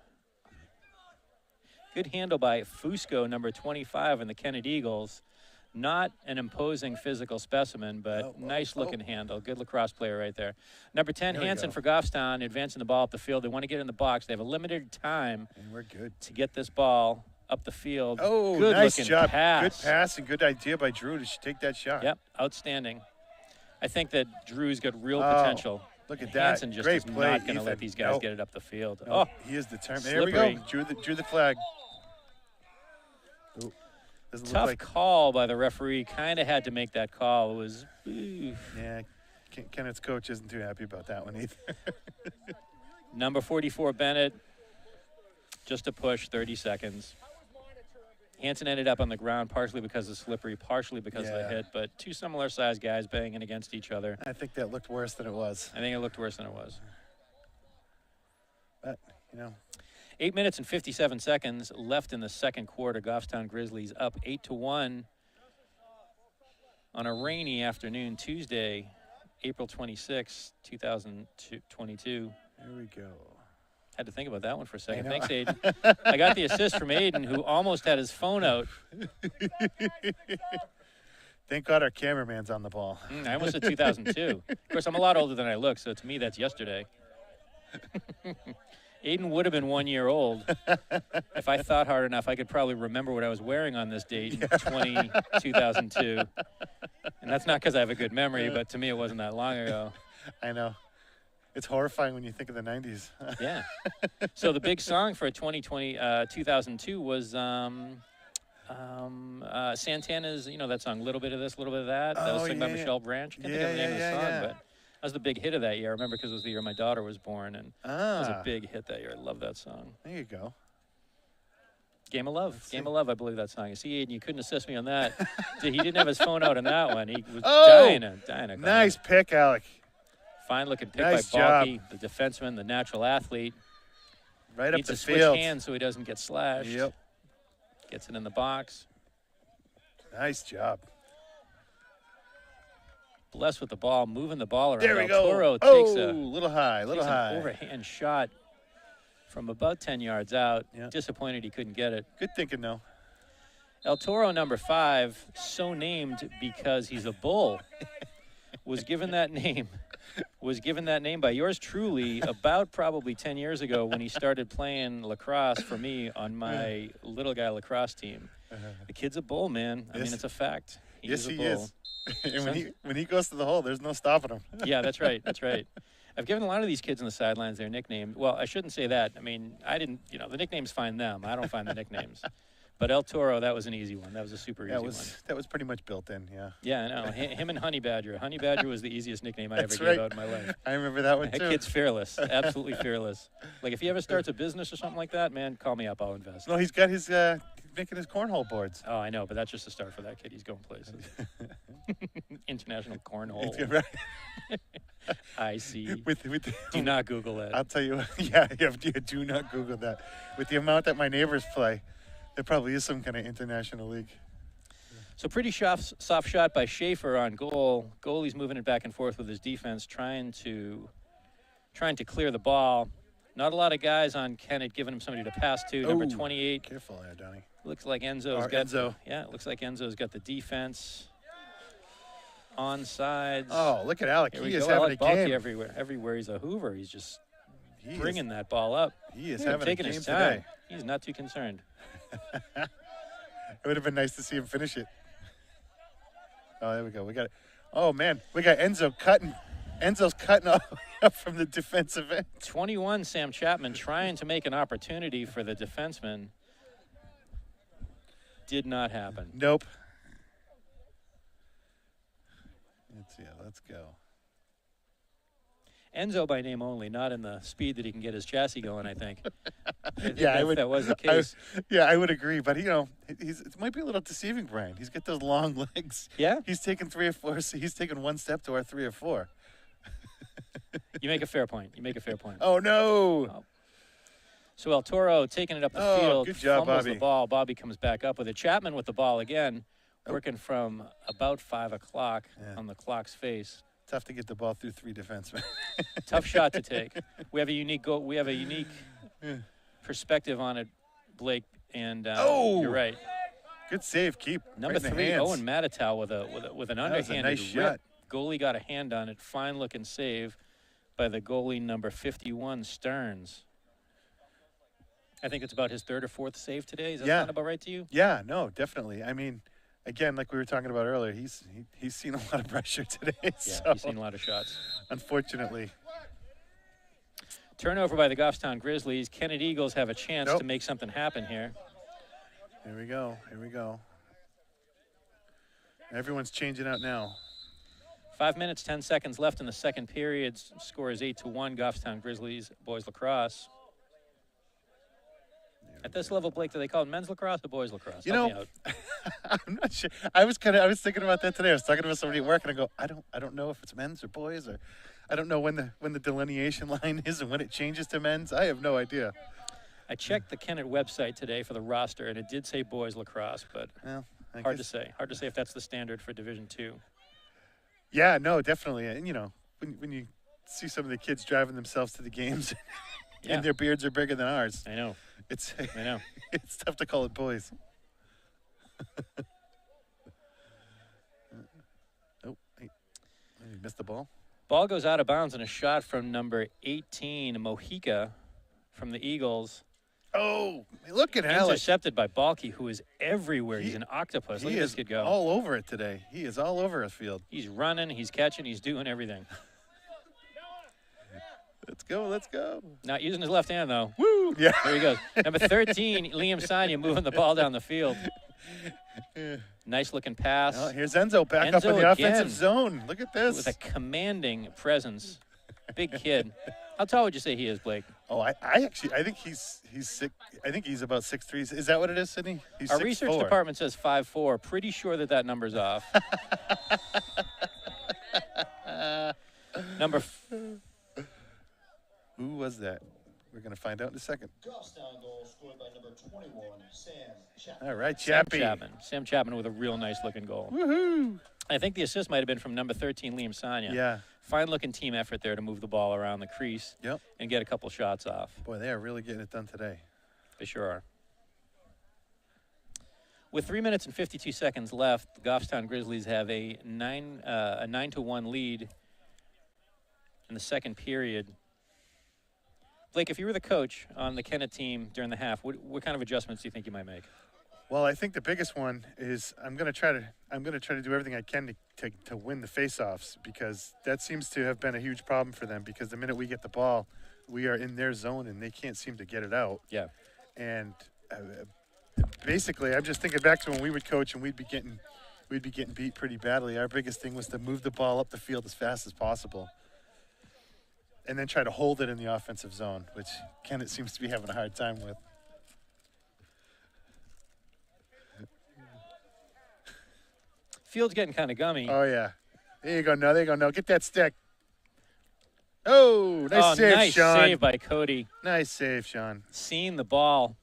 Good handle by Fusco, number 25, and the Kennett Eagles. Not an imposing physical specimen, but nice-looking handle. Good lacrosse player right there. Number 10, Hansen for Goffstown, advancing the ball up the field. They want to get in the box. They have a limited time And we're good. to get this ball up the field. Oh, good nice looking job. Pass. Good pass and good idea by Drew to take that shot. Yep, outstanding. I think that Drew's got real potential. Look at that. Hansen just Great is play, not going to Ethan. let these guys Nope. get it up the field. No, he is determined. There we slippery. go. Drew the flag. Ooh. Doesn't look Tough like, call by the referee. Kind of had to make that call. It was. yeah, Kennett's coach isn't too happy about that one either. Number 44, Bennett. Just a push, 30 seconds. Hansen ended up on the ground partially because of slippery, partially because of the hit, but two similar-sized guys banging against each other. I think that looked worse than it was. I think it looked worse than it was. But, you know. 8 minutes and 57 seconds left in the second quarter. Goffstown Grizzlies up 8-1 on a rainy afternoon, Tuesday, April 26, 2022. There we go. Had to think about that one for a second. Thanks, Aiden. I got the assist from Aiden, who almost had his phone out. Thank God our cameraman's on the ball. I almost said 2002. Of course, I'm a lot older than I look, so to me, that's yesterday. Aiden would have been 1 year old. If I thought hard enough, I could probably remember what I was wearing on this date in 2002. And that's not because I have a good memory, but to me, it wasn't that long ago. I know. It's horrifying when you think of the 90s. Yeah. So the big song for 2002 was Santana's, you know that song, Little Bit of This, Little Bit of That. That was sung by Michelle Branch. I can't think of the name of the song, but that was the big hit of that year. I remember because it was the year my daughter was born, and it was a big hit that year. I love that song. There you go. Game of Love. Game of Love, I believe that song. You see, Aiden, you couldn't assist me on that. He didn't have his phone out on that one. He was dying to Nice pick, Alec. Fine-looking pick Nice by Balky, the defenseman, the natural athlete. Right up Needs the to switch field. hands so he doesn't get slashed. Yep. Gets it in the box. Nice job. Blessed with the ball, moving the ball around. There we go. Toro takes a little high, takes an overhand shot from about 10 yards out. Yeah. Disappointed he couldn't get it. Good thinking, though. El Toro, number 5, so named because he's a bull, was given that name by yours truly about probably 10 years ago when he started playing lacrosse for me on my little guy lacrosse team. The kid's a bull, man. I mean, it's a fact. Yes, a he bull. is. And when he goes to the hole, there's no stopping him. Yeah, that's right. That's right. I've given a lot of these kids on the sidelines their nicknames. Well, I shouldn't say that. I mean, I didn't, the nicknames find them. I don't find the nicknames. But El Toro, that was an easy one. That was a super easy one. That was pretty much built in, yeah. Yeah, I know. Him and Honey Badger. Honey Badger was the easiest nickname I ever That's gave out in my life. I remember that one, too. That kid's fearless. Absolutely fearless. Like, if he ever starts a business or something like that, man, call me up. I'll invest. No, he's got his, making his cornhole boards. Oh, I know, but that's just a start for that kid. He's going places. International cornhole. I see. Do not Google that. I'll tell you, yeah, do not Google that. With the amount that my neighbors play, there probably is some kind of international league. So pretty soft shot by Schaefer on goal. Goalie's moving it back and forth with his defense, trying to clear the ball. Not a lot of guys on Kennett giving him somebody to pass to. Number 28. Careful there, Donnie. Looks like Enzo. Yeah, it looks like Enzo's got the defense. Onsides. Oh, look at Alec. Here He we is go. having Alec a game. Balky everywhere. Everywhere he's a Hoover. He's just bringing that ball up. He is having taking a game his time. today. He's not too concerned. It would have been nice to see him finish it. Oh, there we go. We got it. Oh, man. We got Enzo cutting. Enzo's cutting up from the defensive end. 21, Sam Chapman trying to make an opportunity for the defenseman. Did not happen. Nope. Let's see. Let's go. Enzo by name only, not in the speed that he can get his chassis going, I think. Yeah, that was the case. I would agree. But, it might be a little deceiving, Brian. He's got those long legs. Yeah? He's taken 3 or 4. So he's taken 1 step to our 3 or 4. You make a fair point. Oh, no. Oh. So El Toro taking it up the field. Good job, fumbles Bobby. the ball. Bobby comes back up with it. Chapman with the ball again, working from about 5 o'clock on the clock's face. Tough to get the ball through 3 defensemen. Tough shot to take. We have a unique perspective on it, Blake. And you're right. Good save, keep. Number right in the 3, hands. Owen Matatow with an underhanded nice shot. Goalie got a hand on it. Fine looking save by the goalie number 51, Stearns. I think it's about his 3rd or 4th save today. Does that sound about right to you? Yeah, no, definitely. I mean, again, like we were talking about earlier, he's seen a lot of pressure today. Yeah, so, he's seen a lot of shots. Unfortunately. Turnover by the Goffstown Grizzlies. Kennett Eagles have a chance to make something happen here. Here we go. Everyone's changing out now. 5 minutes, 10 seconds left in the second period. Score is 8-1, Goffstown Grizzlies, boys lacrosse. At this level, Blake, do they call it men's lacrosse or boys lacrosse? I'm not sure. I was thinking about that today. I was talking to somebody at work, and I go, I don't know if it's men's or boys, or I don't know when the delineation line is and when it changes to men's. I have no idea. I checked the Kennett website today for the roster, and it did say boys lacrosse, but hard to say. Hard to say if that's the standard for Division II. Yeah, no, definitely. And, when you see some of the kids driving themselves to the games and their beards are bigger than ours. I know. I know. It's tough to call it boys. Hey, missed the ball. Ball goes out of bounds and a shot from number 18, Mojica, from the Eagles. Oh, look at Alex. Intercepted by Balky, who is everywhere. He's an octopus. Look at this kid go. All over it today. He is all over the field. He's running, he's catching, he's doing everything. Let's go. Not using his left hand, though. Woo! Yeah. There he goes. Number 13, Liam Sanya, moving the ball down the field. Nice looking pass. Oh, here's Enzo back up in the offensive zone. Look at this. With a commanding presence. Big kid. How tall would you say he is, Blake? Oh, I think he's sick. I think he's about 6'3". Is that what it is, Sydney? He's Our 6'4". research department says 5'4". Pretty sure that number's off. Who was that? We're going to find out in a second. Goffstown goal scored by number 21, Sam Chapman. All right, Chappie. Sam Chapman with a real nice-looking goal. Woohoo! I think the assist might have been from number 13, Liam Sanya. Yeah. Fine-looking team effort there to move the ball around the crease and get a couple shots off. Boy, they are really getting it done today. They sure are. With 3 minutes and 52 seconds left, the Goffstown Grizzlies have a 9-1 lead in the second period. Blake, if you were the coach on the Kennett team during the half, what kind of adjustments do you think you might make? Well, I think the biggest one is I'm going to try to do everything I can to win the faceoffs, because that seems to have been a huge problem for them, because the minute we get the ball, we are in their zone and they can't seem to get it out. Yeah. And basically, I'm just thinking back to when we would coach and we'd be getting beat pretty badly. Our biggest thing was to move the ball up the field as fast as possible, and then try to hold it in the offensive zone, which Kennett seems to be having a hard time with. Field's getting kind of gummy. Oh, yeah. There you go. No, there you go. No, get that stick. Oh, nice save, nice Sean. Nice save by Cody. Nice save, Sean. Seeing the ball.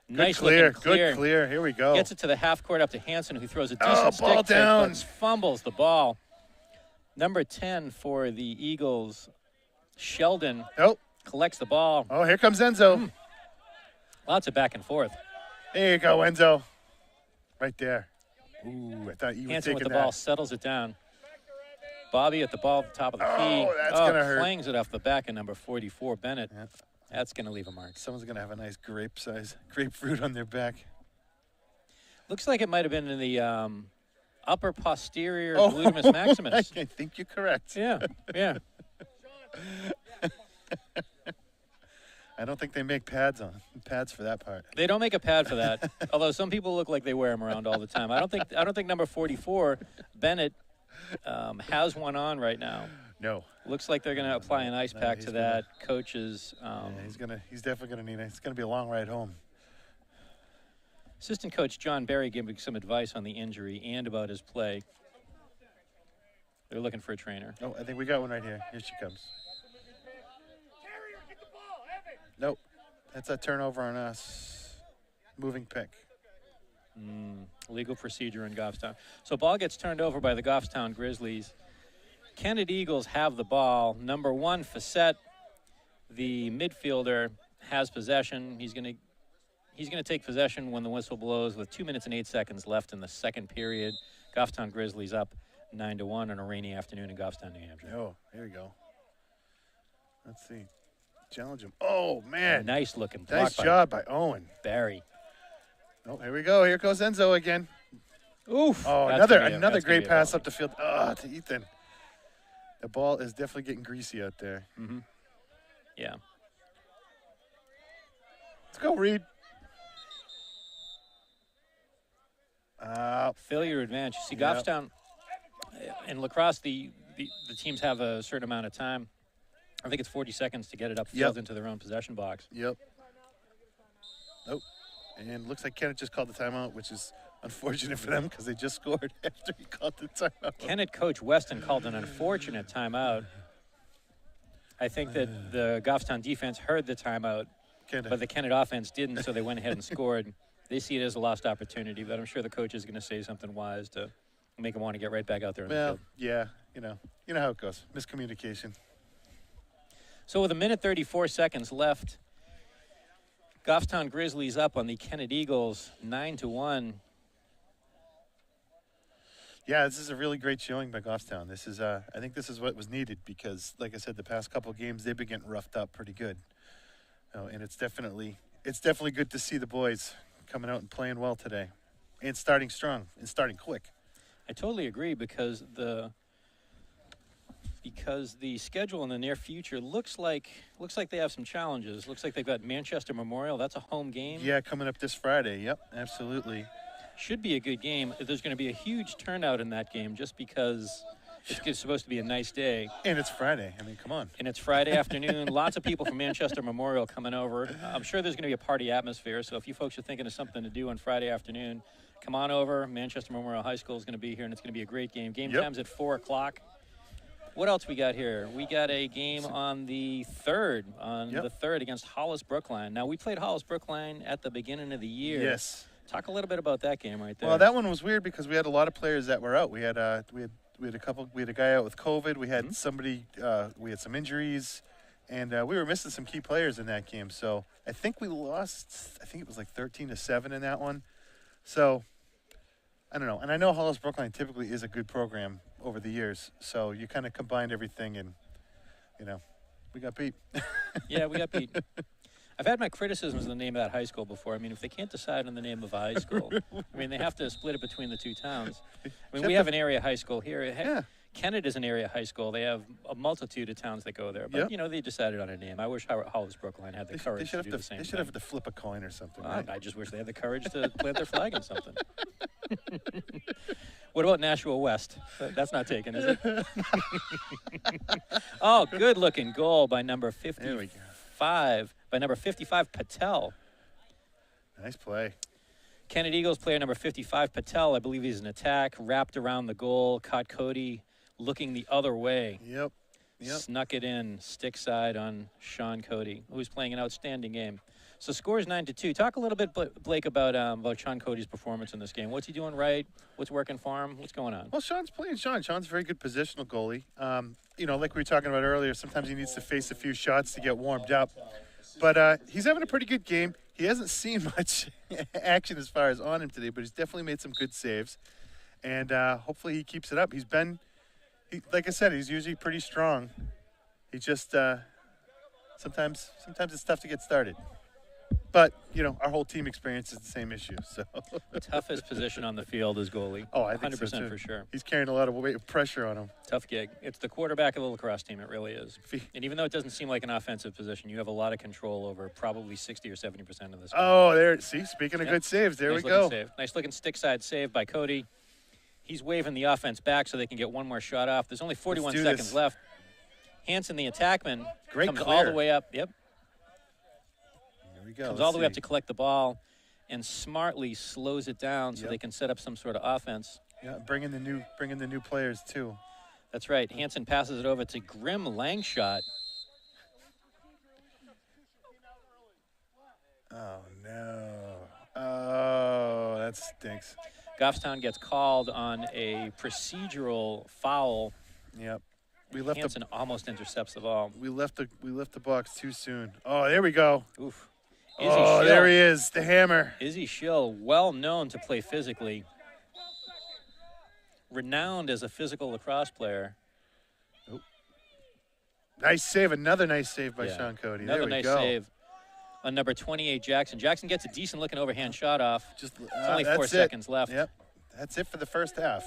Nice clear. looking clear. Good clear. Here we go. Gets it to the half court up to Hansen, who throws a decent stick ball down. but fumbles the ball. Number 10 for the Eagles, Sheldon, collects the ball. Oh, here comes Enzo. Lots of back and forth. There you go, Enzo. Right there. Ooh, I thought you were Hansen taking with the that. ball settles it down. Bobby at the ball at the top of the key. Oh, that's going to hurt. Flangs it off the back of number 44, Bennett. Yeah. That's going to leave a mark. Someone's going to have a nice grapefruit on their back. Looks like it might have been in the upper posterior gluteus maximus. I think you're correct. Yeah, yeah. I don't think they make pads for that part. They don't make a pad for that. Although some people look like they wear them around all the time. I don't think number 44 Bennett has one on right now. No. Looks like they're going to apply an ice pack to that. Coaches. He's definitely going to need it. It's going to be a long ride home. Assistant coach John Berry giving some advice on the injury and about his play. They're looking for a trainer. Oh, I think we got one right here. Here she comes. Nope. That's a turnover on us. Moving pick. Legal procedure in Goffstown. So ball gets turned over by the Goffstown Grizzlies. Kennett Eagles have the ball. Number 1, Facette, the midfielder, has possession. He's going to take possession when the whistle blows with 2 minutes and 8 seconds left in the second period. Goffstown Grizzlies up 9-1 on a rainy afternoon in Goffstown, New Hampshire. Oh, here we go. Let's see. Challenge him. Oh, man. Nice looking block. Nice job by Owen. Barry. Oh, here we go. Here goes Enzo again. Oof. Oh, another great pass up the field. To Ethan. The ball is definitely getting greasy out there. Mm-hmm. Yeah. Let's go, Reed. Failure to advance. You see, Goffstown in lacrosse, the teams have a certain amount of time. I think it's 40 seconds to get it upfield into their own possession box. Yep. Nope. And looks like Kennett just called the timeout, which is unfortunate for them because they just scored after he called the timeout. Kennett coach Weston called an unfortunate timeout. I think that the Goffstown defense heard the timeout, but the Kennett offense didn't, so they went ahead and scored. They see it as a lost opportunity, but I'm sure the coach is going to say something wise to make them want to get right back out there. Well, yeah, you know how it goes. Miscommunication. So with 1:34 seconds left, Goffstown Grizzlies up on the Kennett Eagles 9-1. Yeah, this is a really great showing by Goffstown. This is, I think this is what was needed because, like I said, the past couple of games they've been getting roughed up pretty good. And it's definitely good to see the boys coming out and playing well today, and starting strong and starting quick. I totally agree because the schedule in the near future looks like they have some challenges. Looks like they've got Manchester Memorial. That's a home game. Yeah, coming up this Friday. Yep, absolutely. Should be a good game. There's going to be a huge turnout in that game just because it's supposed to be a nice day. And it's Friday. I mean, come on. And it's Friday afternoon. Lots of people from Manchester Memorial coming over. I'm sure there's going to be a party atmosphere. So if you folks are thinking of something to do on Friday afternoon, come on over. Manchester Memorial High School is going to be here, and it's going to be a great game. Game time's at 4 o'clock. What else we got here? We got a game on the 3rd, against Hollis Brookline. Now, we played Hollis Brookline at the beginning of the year. Yes. Talk a little bit about that game right there. Well, that one was weird because we had a lot of players that were out. We had a guy out with COVID. We had we had some injuries, and we were missing some key players in that game. So I think we lost. I think it was like 13-7 in that one. So I don't know. And I know Hollis Brookline typically is a good program over the years. So you kind of combined everything, and we got beat. Yeah, we got beat. I've had my criticisms of the name of that high school before. I mean, if they can't decide on the name of a high school, I mean, they have to split it between the two towns. I mean, we have an area high school here. Yeah. Kennett is an area high school. They have a multitude of towns that go there. But, they decided on a name. I wish Hollis Brookline had the courage to do the same thing. They should have to flip a coin or something. Right? I just wish they had the courage to plant their flag in something. What about Nashua West? That's not taken, is it? Oh, good-looking goal by number 55. By number 55, Patel. Nice play. Kennett Eagles player number 55, Patel, I believe he's an attack, wrapped around the goal, caught Cody looking the other way. Yep. Snuck it in, stick side on Sean Cody, who's playing an outstanding game. So scores 9-2. Talk a little bit, Blake, about Sean Cody's performance in this game. What's he doing right? What's working for him? What's going on? Well, Sean's playing Sean. Sean's a very good positional goalie. Like we were talking about earlier, sometimes he needs to face a few shots to get warmed up. But he's having a pretty good game. He hasn't seen much action as far as on him today, but he's definitely made some good saves. And hopefully he keeps it up. Like I said, he's usually pretty strong. He just sometimes it's tough to get started. But, you know, our whole team experiences the same issue. So Toughest position on the field is goalie. Oh, I think 100% so too. for sure. He's carrying a lot of weight, pressure on him. Tough gig. It's the quarterback of the lacrosse team. It really is. And even though it doesn't seem like an offensive position, you have a lot of control over probably 60 or 70% of this. Oh, there. See, speaking of good saves, there nice we go. Save. Nice looking stick side save by Cody. He's waving the offense back so they can get one more shot off. There's only 41 seconds left. Hansen, the attackman, comes all the way up. Yep. There we go. Comes all the way up to collect the ball and smartly slows it down so they can set up some sort of offense. Yeah, bring in the new players too. That's right. Hansen passes it over to Grim Langshot. Oh no. Oh, that stinks. Goffstown gets called on a procedural foul. Yep. We left Hansen almost intercepts the ball. We left the box too soon. Oh, there we go. Oof. Oh, there he is, the hammer. Izzy Schill, well known to play physically. Renowned as a physical lacrosse player. Oh. Nice save, another nice save by Sean Cody. Another there we nice go. save on number 28, Jackson. Jackson gets a decent looking overhand shot off. Just it's only 4 seconds left. Yep, that's it for the first half.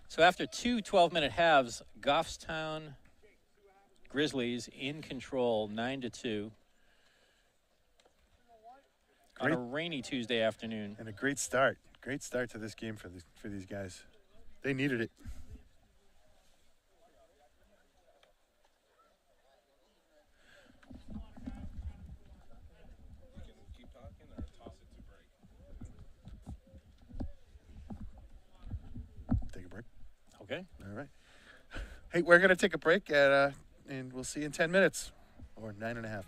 So after two 12-minute halves, Goffstown Grizzlies in control, 9-2. On a rainy Tuesday afternoon. And a great start. Great start to this game for these guys. They needed it. Take a break. Okay. All right. Hey, we're going to take a break, and we'll see you in 10 minutes. Or 9.5 now.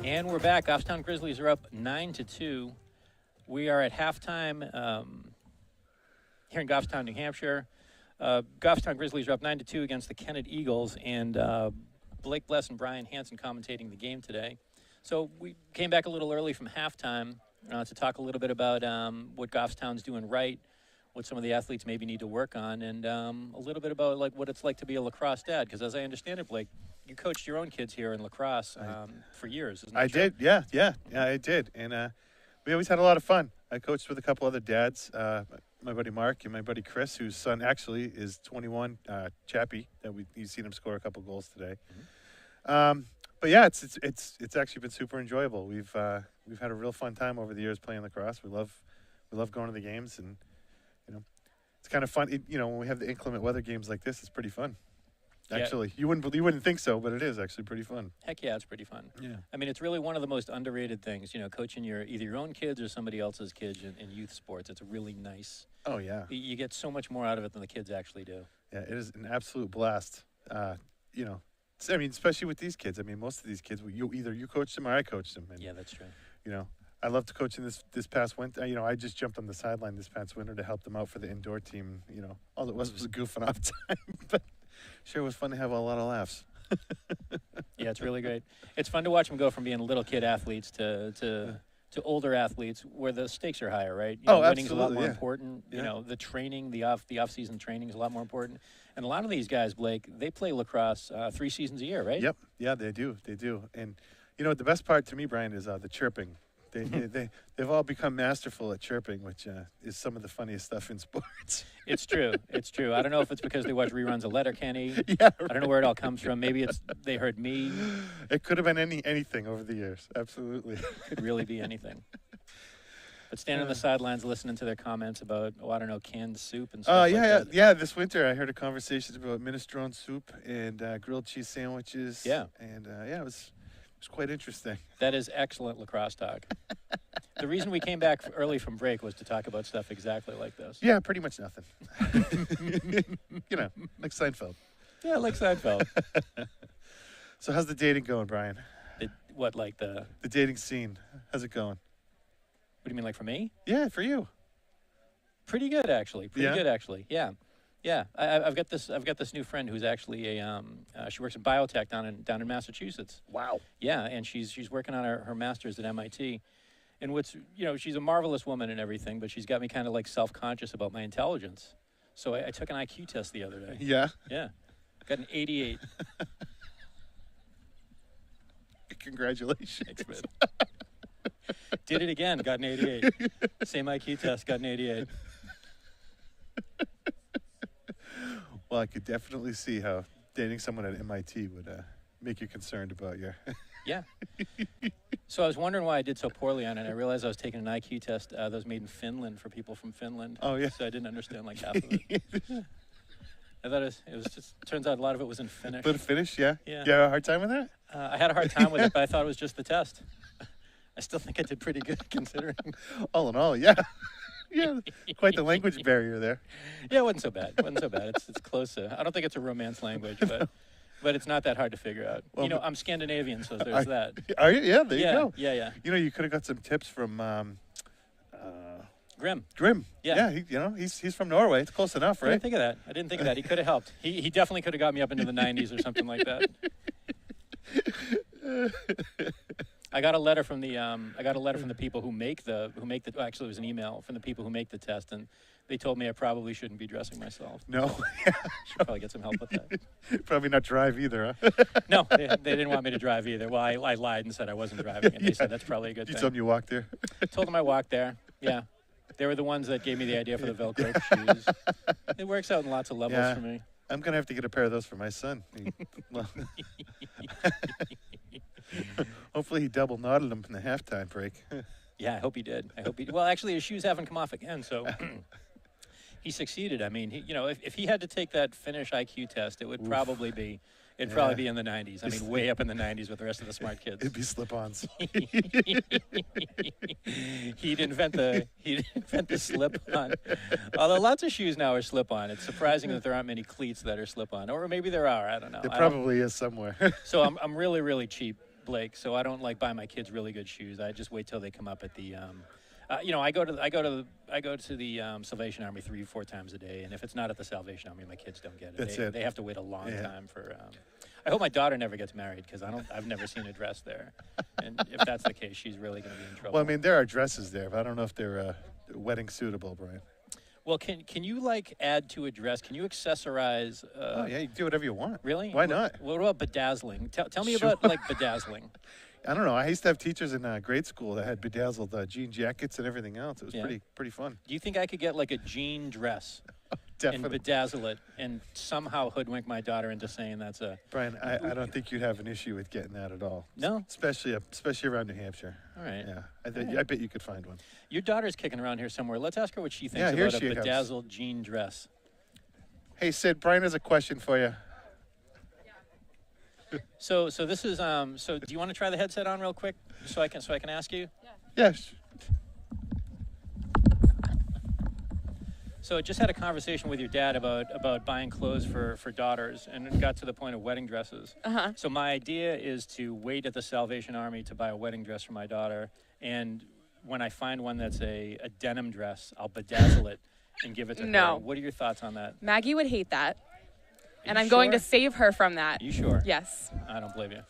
And we're back. Goffstown Grizzlies are up 9-2. We are at halftime here in Goffstown, New Hampshire. Goffstown Grizzlies are up 9-2 against the Kennett Eagles, and Blake Bless and Brian Hansen commentating the game today. So we came back a little early from halftime to talk a little bit about what Goffstown's doing right, what some of the athletes maybe need to work on, and a little bit about like what it's like to be a lacrosse dad. Because as I understand it, Blake, you coached your own kids here in lacrosse for years, isn't that I true? did, yeah, I did. And we always had a lot of fun. I coached with a couple other dads, my buddy Mark and my buddy Chris, whose son actually is 21, Chappie. You've seen him score a couple goals today. But yeah, it's actually been super enjoyable. We've had a real fun time over the years playing lacrosse. We love going to the games, and it's kind of fun. When we have the inclement weather games like this, it's pretty fun. Actually, you wouldn't think so, but it is actually pretty fun. Heck yeah, it's pretty fun. Yeah. I mean, it's really one of the most underrated things, coaching either your own kids or somebody else's kids in youth sports. It's really nice. Oh, yeah. You get so much more out of it than the kids actually do. Yeah, it is an absolute blast. Especially with these kids. I mean, most of these kids, either you coach them or I coach them. And, yeah, that's true. I loved coaching this past winter. I just jumped on the sideline this past winter to help them out for the indoor team. All it was a goofing off time, but sure was fun to have a lot of laughs. Yeah, it's really great. It's fun to watch them go from being little kid athletes to older athletes where the stakes are higher, right? Winning's a lot more important. The training, the off-season training is a lot more important. And a lot of these guys, Blake, they play lacrosse 3 seasons a year, right? Yep. Yeah, they do. They do. And the best part to me, Brian, is the chirping. They've all become masterful at chirping, which is some of the funniest stuff in sports. It's true. It's true. I don't know if it's because they watch reruns of Letterkenny. Yeah, right. I don't know where it all comes from. Maybe it's they heard me. It could have been anything over the years. Absolutely. Could really be anything. But standing on the sidelines listening to their comments about, canned soup and stuff like that. Yeah. This winter I heard a conversation about minestrone soup and grilled cheese sandwiches. Yeah. And it was quite interesting. That is excellent lacrosse talk. The reason we came back early from break was to talk about stuff exactly like this. Yeah, pretty much nothing. Like Seinfeld. Yeah, like Seinfeld. So how's the dating going, Brian? The dating scene? How's it going? What do you mean, like for me? Yeah, for you. Pretty good, actually. Yeah. Yeah, I've got this new friend who's actually she works in biotech down in Massachusetts. Wow. Yeah, and she's working on her master's at MIT, and she's a marvelous woman and everything, but she's got me kind of like self-conscious about my intelligence. So I took an IQ test the other day. Yeah. Yeah, got an 88. Congratulations. Thanks, man. Did it again, got an 88. Same IQ test, got an 88. Well, I could definitely see how dating someone at MIT would make you concerned about your... Yeah. So I was wondering why I did so poorly on it. I realized I was taking an IQ test that was made in Finland for people from Finland. Oh, yeah. So I didn't understand like half of it. I thought it was just, turns out a lot of it was in Finnish. But Finnish, yeah? Yeah. You have a hard time with that? I had a hard time with it, but I thought it was just the test. I still think I did pretty good considering. All in all, yeah. Yeah, quite the language barrier there. Yeah, it wasn't so bad. It's close to, I don't think it's a Romance language, but it's not that hard to figure out. Well, I'm Scandinavian, so there's that. Are you? Yeah, there you go. Yeah. You could have got some tips from Grim. Yeah. He's from Norway. It's close enough, right? I didn't think of that. He could have helped. He definitely could have got me up into the 90s or something like that. I got a letter from the people who make the actually it was an email from the people who make the test, and they told me I probably shouldn't be dressing myself. No. Should probably get some help with that. Probably not drive either, huh? No, they didn't want me to drive either. Well, I lied and said I wasn't driving, and they said that's probably a good thing. You told them you walked there? Told them I walked there, yeah. They were the ones that gave me the idea for the Velcro shoes. It works out in lots of levels for me. I'm going to have to get a pair of those for my son. Hopefully he double knotted them in the halftime break. Yeah, I hope he did. Well, actually, his shoes haven't come off again, so he succeeded. I mean, if he had to take that Finnish IQ test, it would probably be in the 90s. I mean, way up in the 90s with the rest of the smart kids. It'd be slip-ons. He'd invent the slip-on. Although lots of shoes now are slip-on. It's surprising that there aren't many cleats that are slip-on, or maybe there are. I don't know. There probably is somewhere. So I'm really, really cheap, Blake. So I don't like buy my kids really good shoes. I just wait till they come up at the. I go to the Salvation Army 3-4 times a day, and if it's not at the Salvation Army, my kids don't get it. That's it. They have to wait a long time for. I hope my daughter never gets married because I've never seen a dress there, and if that's the case, she's really going to be in trouble. Well, I mean, there are dresses there, but I don't know if they're wedding suitable, Brian. Well, can you like add to a dress? Can you accessorize? Oh yeah, you can do whatever you want. Really? Why not? What about bedazzling? Tell me about like bedazzling. I don't know. I used to have teachers in grade school that had bedazzled jean jackets and everything else. It was Yeah. pretty fun. Do you think I could get like a jean dress and Definitely. bedazzle it and somehow hoodwink my daughter into saying that's a... Brian, I don't think you'd have an issue with getting that at all. No? Especially around New Hampshire. All right. Yeah. right. I bet you could find one. Your daughter's kicking around here somewhere. Let's ask her what she thinks Yeah, here about a she comes. bedazzled jean dress. Hey, Sid, Brian has a question for you. So this is so do you want to try the headset on real quick so I can ask you? Yes. So I just had a conversation with your dad about buying clothes for daughters, and it got to the point of wedding dresses. So my idea is to wait at the Salvation Army to buy a wedding dress for my daughter, and when I find one that's a denim dress, I'll bedazzle it and give it to her. What are your thoughts on that? Maggie would hate that. And you I'm going to sure? save her from that. You sure? Yes. I don't believe you.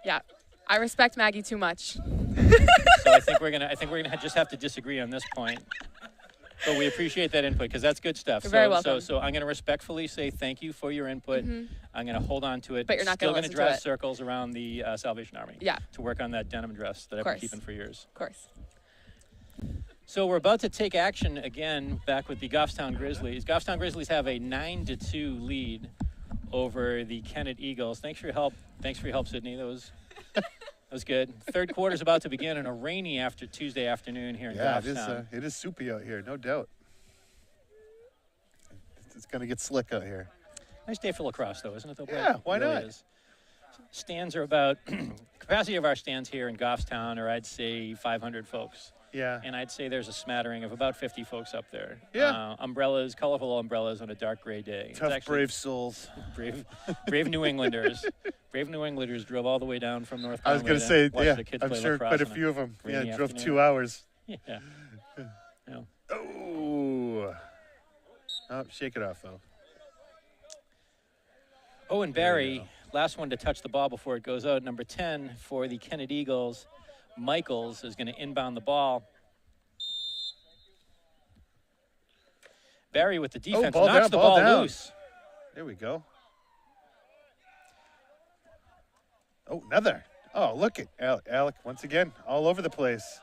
Yeah. I respect Maggie too much. So I think we're gonna just have to disagree on this point. But we appreciate that input because that's good stuff. You're very welcome. So I'm gonna respectfully say thank you for your input. I'm gonna hold on to it. But you're not Still gonna gonna listen to drive it. circles around the Salvation Army. Yeah. To work on that denim dress that I've been keeping for years. Of course. So we're about to take action again back with the Goffstown Grizzlies. Goffstown Grizzlies have a 9-2 lead over the Kennett Eagles. Thanks for your help. Thanks for your help, Sydney. That was good. Third quarter's about to begin on a rainy Tuesday afternoon here in Goffstown. It is soupy out here, no doubt. It's going to get slick out here. Nice day for lacrosse, though, isn't it? Though, Yeah, Blake? why It really not? is. Stands are about capacity of our stands here in Goffstown are, I'd say, 500 folks. Yeah. And I'd say there's a smattering of about 50 folks up there. Yeah. Umbrellas, colorful umbrellas on a dark gray day. It's Tough, actually brave souls. brave New Englanders. Brave New Englanders drove all the way down from North I was Conway going to say, watch yeah, the kids I'm play sure lacrosse quite a on few of them. rainy Yeah, drove afternoon. 2 hours. Yeah. Yeah. Oh. Oh, shake it off, though. Owen Barry, last one to touch the ball before it goes out. Number 10 for the Kennett Eagles. Michaels is going to inbound the ball. Barry with the defense ball knocks down, the ball ball down. loose. There we go. Oh, another. Oh, look at Alec once again, all over the place.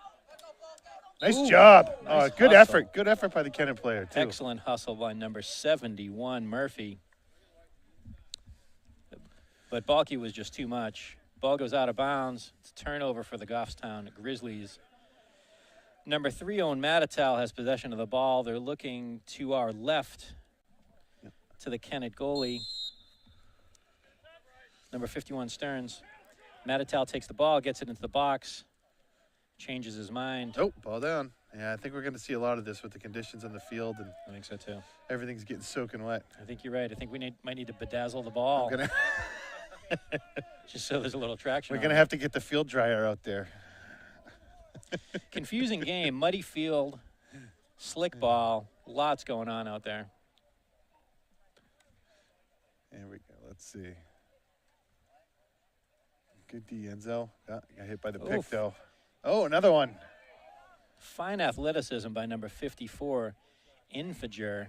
Nice job. Nice Good hustle. effort. Good effort by the Kennett player, too. Excellent hustle by number 71, Murphy. But Balky was just too much. Ball goes out of bounds. It's a turnover for the Goffstown Grizzlies. Number 3, Owen Matatal has possession of the ball. They're looking to our left to the Kennett goalie. Number 51, Stearns. Matatal takes the ball, gets it into the box, changes his mind. Oh, ball down. Yeah, I think we're going to see a lot of this with the conditions on the field, and I think so, too. everything's getting soaking wet. I think you're right. I think we might need to bedazzle the ball just so there's a little traction. We're going to have to get the field dryer out there. Confusing game, muddy field, slick ball, lots going on out there. There we go. Let's see. Good D, Enzo. Got hit by the pick, Oof. though. Oh, another one. Fine athleticism by number 54, Infager.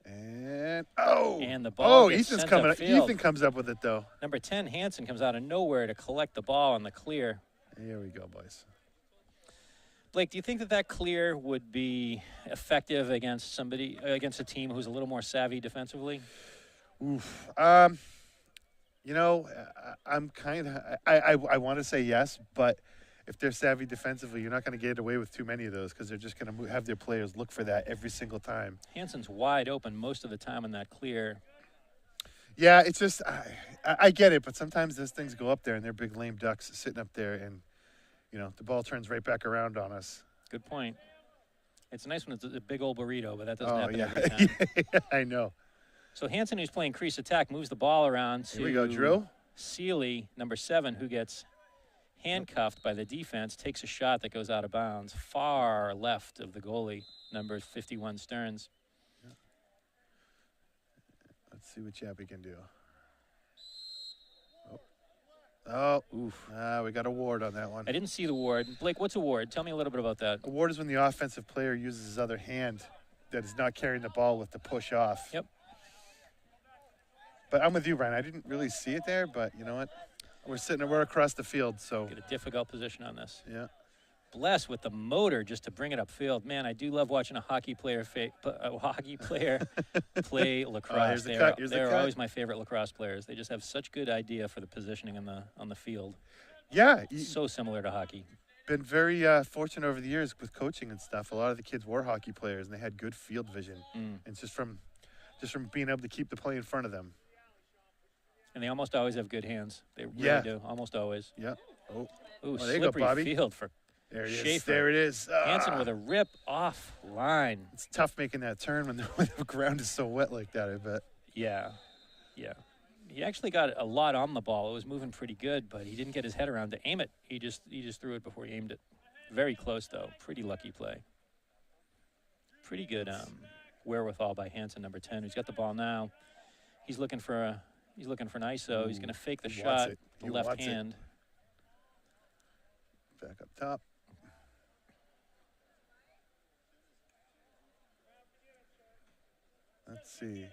And And the ball Oh, gets Ethan's sent coming up. upfield. Ethan comes up with it, though. Number 10, Hansen, comes out of nowhere to collect the ball on the clear. Here we go, boys. Blake, do you think that clear would be effective against a team who's a little more savvy defensively? Oof. You know, I'm kind of I want to say yes, but if they're savvy defensively, you're not going to get away with too many of those because they're just going to have their players look for that every single time. Hansen's wide open most of the time on that clear. Yeah, it's just I get it, but sometimes those things go up there and they're big lame ducks sitting up there, and you know the ball turns right back around on us. Good point. It's nice when it's a big old burrito, but that doesn't Oh happen yeah, every time. yeah, I know. So Hansen, who's playing crease attack, moves the ball around to Here we go, Drew. Seeley, number 7, who gets handcuffed by the defense, takes a shot that goes out of bounds, far left of the goalie, number 51, Stearns. Let's see what Chappie can do. Oh, Oof. we got a ward on that one. I didn't see the ward. Blake, what's a ward? Tell me a little bit about that. A ward is when the offensive player uses his other hand that is not carrying the ball with the push off. Yep. But I'm with you, Brian. I didn't really see it there, but you know what? We're across the field, so Get a difficult position on this. yeah. Bless with the motor just to bring it upfield. Man, I do love watching a hockey player play lacrosse. Here's the They're cut. always my favorite lacrosse players. They just have such good idea for the positioning on the field. Yeah, So similar to hockey. been very fortunate over the years with coaching and stuff. A lot of the kids were hockey players, and they had good field vision. And it's just from being able to keep the play in front of them. And they almost always have good hands. They really do. Almost always. Yeah. Oh. Ooh, there you go, slippery Bobby. field for There it is. Schaefer. There it is. Hansen with a rip off line. It's tough making that turn when the ground is so wet like that, I bet. Yeah. Yeah. He actually got a lot on the ball. It was moving pretty good, but he didn't get his head around to aim it. He just threw it before he aimed it. Very close, though. Pretty lucky play. Pretty good wherewithal by Hansen, number 10, who's got the ball now. He's looking for an ISO. He's going to fake the shot, the left hand. Back up top. Let's see.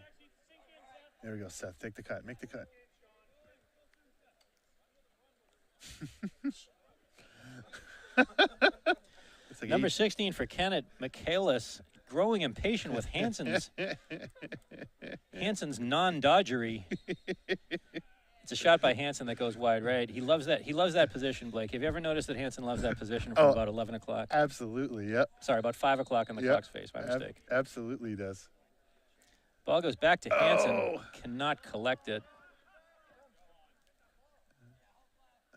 There we go, Seth. Take the cut. Make the cut. Like Number 16 for Kennett, Michaelis, growing impatient with Hansen's non-dodgery. It's a shot by Hansen that goes wide right. He loves that. He loves that position, Blake. Have you ever noticed that Hansen loves that position from about 11 o'clock? Absolutely, yep. Sorry, about 5 o'clock in the clock's face. My mistake. Absolutely he does. Ball goes back to Hansen. Cannot collect it.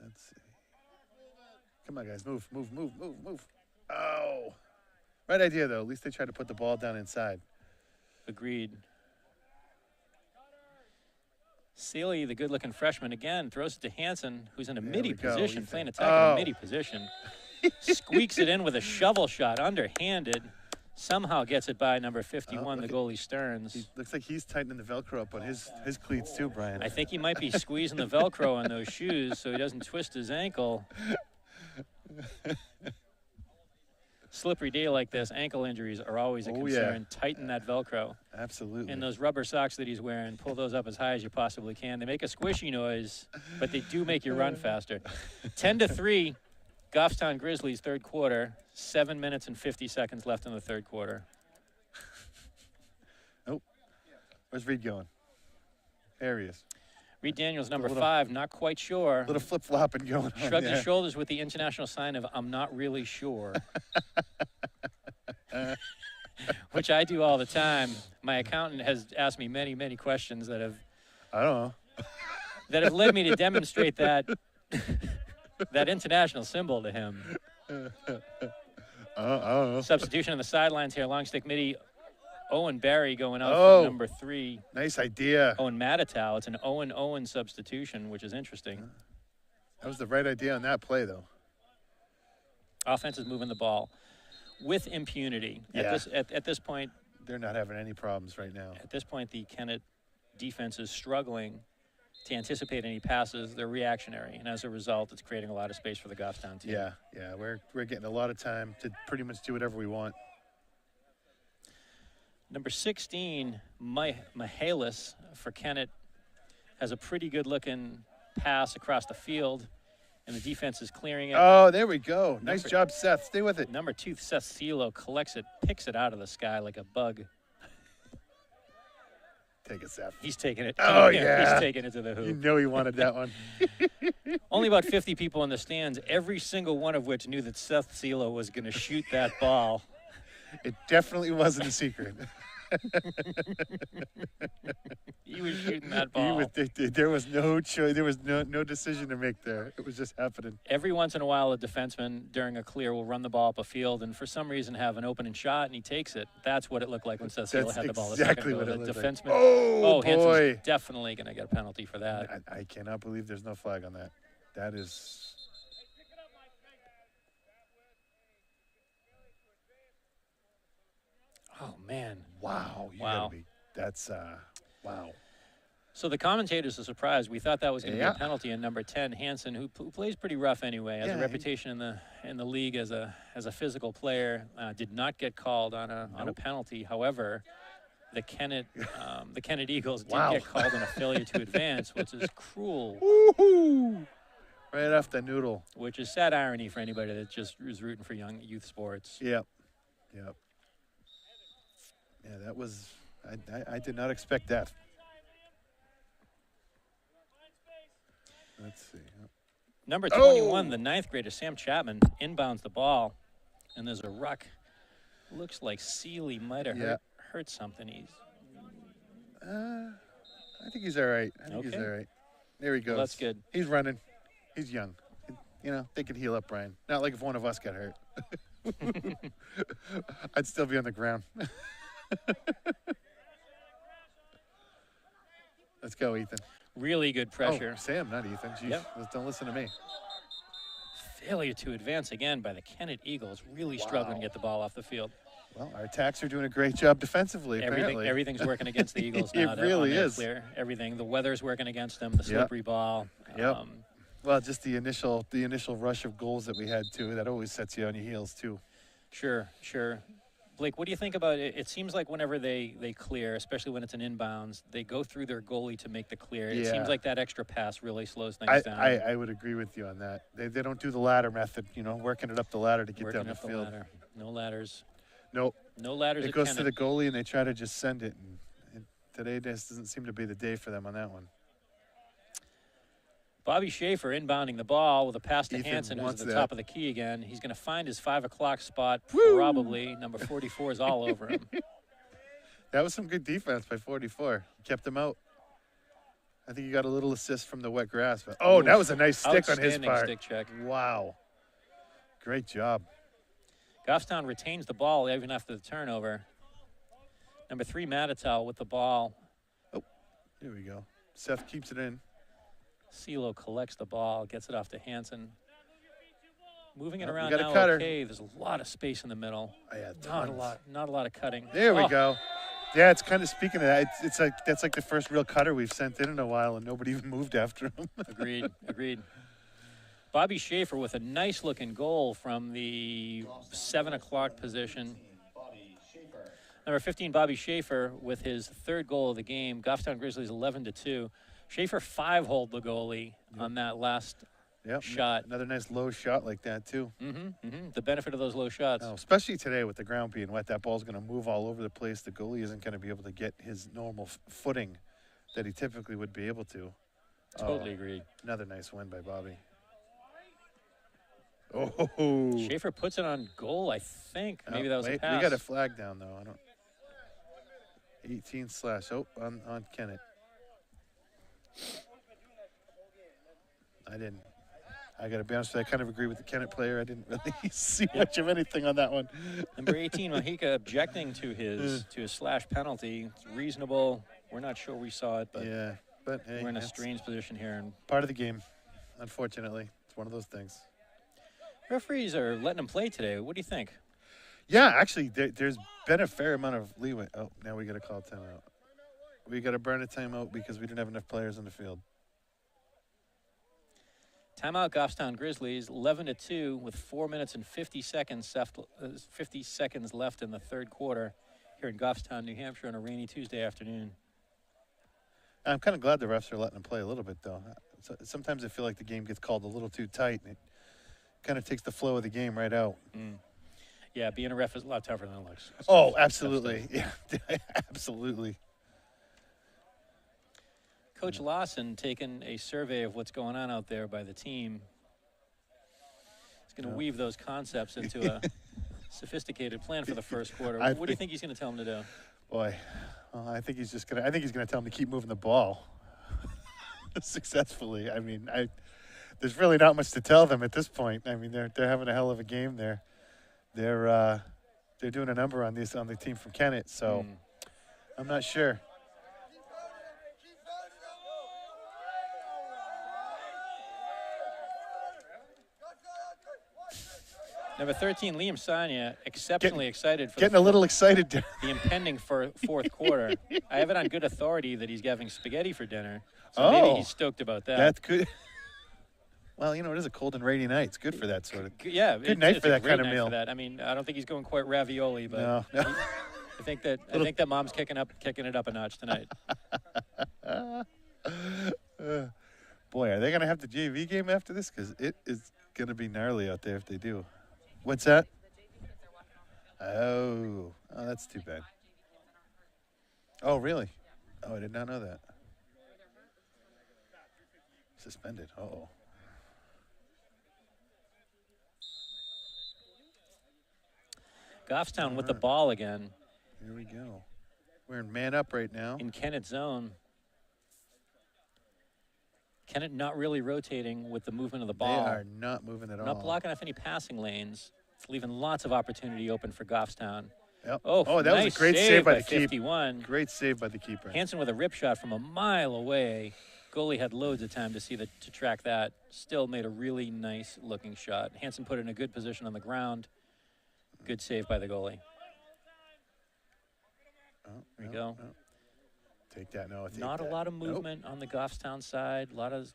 Let's see. Come on, guys. Move. Oh. Right idea, though. At least they tried to put the ball down inside. Agreed. Sealy, the good-looking freshman, again, throws it to Hansen, who's in a midi position, playing attack in a midi position. Squeaks it in with a shovel shot, underhanded. Somehow gets it by number 51, the goalie Stearns. Looks like he's tightening the Velcro up on his cleats too, Brian. I think he might be squeezing the Velcro on those shoes so he doesn't twist his ankle. Slippery day like this, ankle injuries are always a concern. Yeah. Tighten that Velcro. Absolutely. And those rubber socks that he's wearing, pull those up as high as you possibly can. They make a squishy noise, but they do make you run faster. 10-3, Goffstown Grizzlies, third quarter. 7 minutes and 50 seconds left in the third quarter. Nope. Where's Reed going? There he is. Reed Daniels, number 5, not quite sure. Little flip-flopping going on. Shrugged his shoulders with the international sign of, I'm not really sure. Which I do all the time. My accountant has asked me many, many questions that have... I don't know. That have led me to demonstrate that that international symbol to him. I don't know. Substitution on the sidelines here. Long stick midi. Owen Barry going out for number 3. Nice idea. Owen Matatow. It's an Owen substitution, which is interesting. That was the right idea on that play, though. Offense is moving the ball with impunity. Yeah. At this point, they're not having any problems right now. At this point, the Kennett defense is struggling to anticipate any passes. They're reactionary, and as a result, it's creating a lot of space for the Goffstown team. Yeah, we're getting a lot of time to pretty much do whatever we want. Number 16, Michaelis for Kennett, has a pretty good-looking pass across the field, and the defense is clearing it. Oh, there we go. Nice job, Seth. Stay with it. Number 2, Seth Celo, collects it, picks it out of the sky like a bug. Take it, Seth. He's taking it. Oh, yeah. He's taking it to the hoop. You know he wanted that one. Only about 50 people in the stands, every single one of which knew that Seth Celo was going to shoot that ball. It definitely wasn't a secret. He was shooting that ball. There was no choice. There was no decision to make there. It was just happening. Every once in a while, a defenseman during a clear will run the ball up a field and for some reason have an opening shot, and he takes it. That's what it looked like when Seth Celo had the ball. Exactly what it looked defenseman. like. Oh, boy. Hansen's definitely going to get a penalty for that. I cannot believe there's no flag on that. That is... Oh, man. Wow. Wow. That's, wow. So the commentators are surprised. We thought that was going to be a penalty in number 10, Hansen, who plays pretty rough anyway, has a reputation in the league as a physical player. Did not get called on a penalty. However, the Kennett Eagles did get called on a failure to advance, which is cruel. Woo-hoo. Right off the noodle. Which is sad irony for anybody that just is rooting for young youth sports. Yep. Yep. Yeah, that was, I did not expect that. Let's see. Number 21, the 9th grader, Sam Chapman, inbounds the ball, and there's a ruck. Looks like Seeley might have hurt something. I think he's all right. I think he's all right. There he goes. Well, that's good. He's running. He's young. You know, they could heal up, Brian. Not like if one of us got hurt. I'd still be on the ground. Let's go, Ethan. Really good pressure. Oh, Sam, not Ethan. Jeez, don't listen to me. Failure to advance again by the Kennett Eagles. Really struggling to get the ball off the field. Well, our attacks are doing a great job defensively, apparently. Everything's working against the Eagles now. It really is. Clear. Everything. The weather's working against them. The slippery ball. Yep. Well, just the initial rush of goals that we had, too. That always sets you on your heels, too. Sure. Blake, what do you think about it? It seems like whenever they clear, especially when it's an inbounds, they go through their goalie to make the clear. It seems like that extra pass really slows things down. I would agree with you on that. They don't do the ladder method, working it up the ladder to get down the field. Ladder. No ladders. Nope. No ladders. It goes to the goalie, and they try to just send it. And today just doesn't seem to be the day for them on that one. Bobby Schaefer inbounding the ball with a pass to Ethan Hansen, who's wants at the that. top of the key again. He's going to find his 5 o'clock spot, probably. Number 44 is all over him. That was some good defense by 44. Kept him out. I think he got a little assist from the wet grass. But, that was a nice stick on his part. Stick check. Wow. Great job. Goffstown retains the ball even after the turnover. Number 3, Matatel with the ball. Oh, here we go. Seth keeps it in. CeeLo collects the ball, gets it off to Hansen. Moving it around got a now, cutter. okay. There's a lot of space in the middle. Not a lot of cutting. There we go. Yeah, it's kind of speaking of that. It's like that's like the first real cutter we've sent in a while, and nobody even moved after him. Agreed. Bobby Schaefer with a nice looking goal from the 7 o'clock position. Number 15, Bobby Schaefer with his 3rd goal of the game. Goffstown Grizzlies 11-2. Schaefer 5-holed the goalie on that last shot. Another nice low shot like that, too. The benefit of those low shots. Oh, especially today with the ground being wet, that ball's going to move all over the place. The goalie isn't going to be able to get his normal footing that he typically would be able to. Totally agreed. Another nice win by Bobby. Oh. Schaefer puts it on goal, I think. Maybe that was a pass. We got a flag down, though. 18 slash. On Kennett. I got to be honest with you, I kind of agree with the Kennett player. I didn't really see much of anything on that one. Number 18, Mahika objecting to his slash penalty. It's reasonable. We're not sure we saw it, but hey, we're in a strange position here. And part of the game, unfortunately. It's one of those things. Referees are letting him play today. What do you think? Yeah, actually, there's been a fair amount of leeway. Oh, now we got to call timeout. We got to burn a timeout because we didn't have enough players on the field. Timeout, Goffstown Grizzlies, 11-2 with 4 minutes and 50 seconds left in the 3rd quarter here in Goffstown, New Hampshire on a rainy Tuesday afternoon. I'm kind of glad the refs are letting them play a little bit, though. Sometimes I feel like the game gets called a little too tight, and it kind of takes the flow of the game right out. Yeah, being a ref is a lot tougher than it looks. Oh, absolutely. Yeah, absolutely. Coach Lawson taking a survey of what's going on out there by the team. He's going to weave those concepts into a sophisticated plan for the 1st quarter. What do you think he's going to tell them to do? Boy, I think he's going to tell them to keep moving the ball successfully. I mean, there's really not much to tell them at this point. I mean, they're having a hell of a game there. They're doing a number on the team from Kennett, so I'm not sure. Number 13, Liam Sanya, exceptionally excited for getting a little excited. The impending 4th quarter. I have it on good authority that he's having spaghetti for dinner, so maybe he's stoked about that. That's good. Well, it is a cold and rainy night. It's good for that sort of. Good night for that kind of meal. I mean, I don't think he's going quite ravioli, but no. I think that mom's kicking it up a notch tonight. Boy, are they going to have the JV game after this? Because it is going to be gnarly out there if they do. What's that? Oh, that's too bad. Oh, really? Oh, I did not know that. Suspended. Uh-oh. Goffstown with the ball again. Here we go. We're in man up right now. In Kennett zone. Kennett not really rotating with the movement of the ball. They are not moving at all. Not blocking off any passing lanes, leaving lots of opportunity open for Goffstown. Yep. Oh, that nice was a great save by the 51. keeper. Great save by the keeper. Hansen with a rip shot from a mile away. Goalie had loads of time to track that. Still made a really nice looking shot. Hansen put it in a good position on the ground. Good save by the goalie. There we go. Take that. No, Not a lot of movement on the Goffstown side. A lot of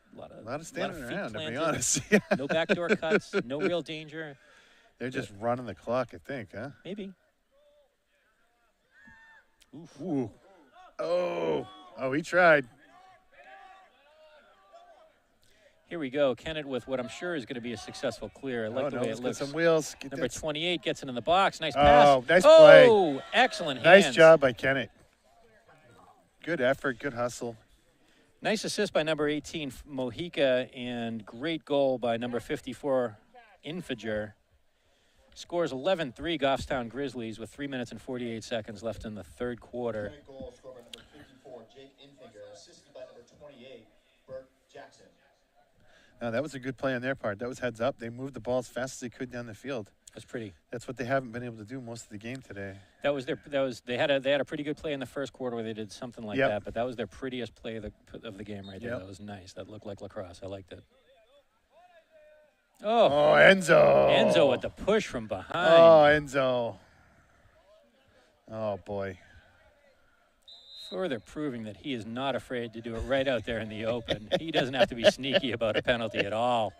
standing around, to be planted. honest. No backdoor cuts. No real danger. They're just running the clock, I think, huh? Maybe. Oof. Ooh. Oh, he tried. Here we go. Kennett with what I'm sure is going to be a successful clear. I like the way it looks. Some wheels. Number 28 gets it in the box. Nice pass. Oh, nice play. Oh, excellent hands. Nice job by Kennett. Good effort, good hustle. Nice assist by number 18, Mojica, and great goal by number 54, Infager. Scores 11-3 Goffstown Grizzlies with 3 minutes and 48 seconds left in the third quarter. Great goal scored by number 54, Jake Infinger, assisted by number 28, Bert Jackson. No, that was a good play on their part. That was heads up. They moved the ball as fast as they could down the field. That's pretty. That's what they haven't been able to do most of the game today. They had a pretty good play in the first quarter where they did something like Yep. that, but that was their prettiest play of the game right there. Yep. That was nice. That looked like lacrosse. I liked it. Oh, Enzo. Enzo with the push from behind. Oh, Enzo. Oh, boy. Further proving that he is not afraid to do it right out there in the open. He doesn't have to be sneaky about a penalty at all.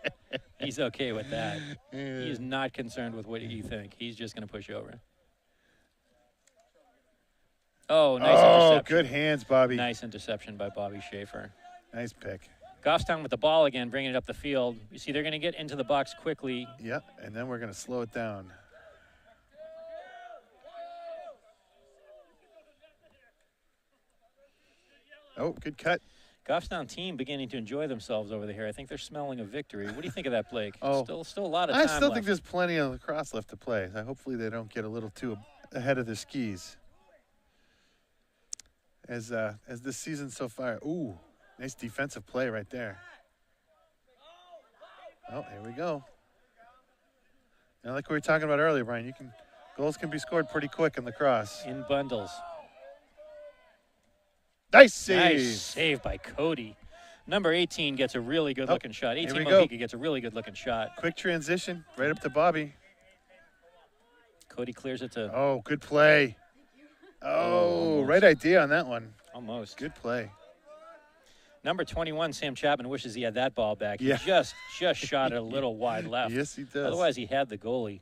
He's okay with that. He is not concerned with what you think. He's just going to push over. Oh, nice interception. Good hands, Bobby. Nice interception by Bobby Schaefer. Nice pick. Goffstown with the ball again, bringing it up the field. You see, they're going to get into the box quickly. Yep, and then we're going to slow it down. Oh, good cut. Goffstown team beginning to enjoy themselves over there. I think they're smelling a victory. What do you think of that, Blake? Oh, Still a lot of time I still left. think there's plenty of lacrosse left to play. Hopefully they don't get a little too ahead of their skis. As this season so far. Ooh, nice defensive play right there. Oh, here we go. And like we were talking about earlier, Brian, goals can be scored pretty quick in lacrosse. In bundles. Nice save. Nice save by Cody. Number 18 gets a really good-looking shot. 18 Mojica gets a really good-looking shot. Quick transition, right up to Bobby. Cody clears it to... Oh, good play. Oh, right idea on that one. Almost. Good play. Number 21, Sam Chapman, wishes he had that ball back. Yeah. He just shot it a little wide left. Yes, he does. Otherwise, he had the goalie.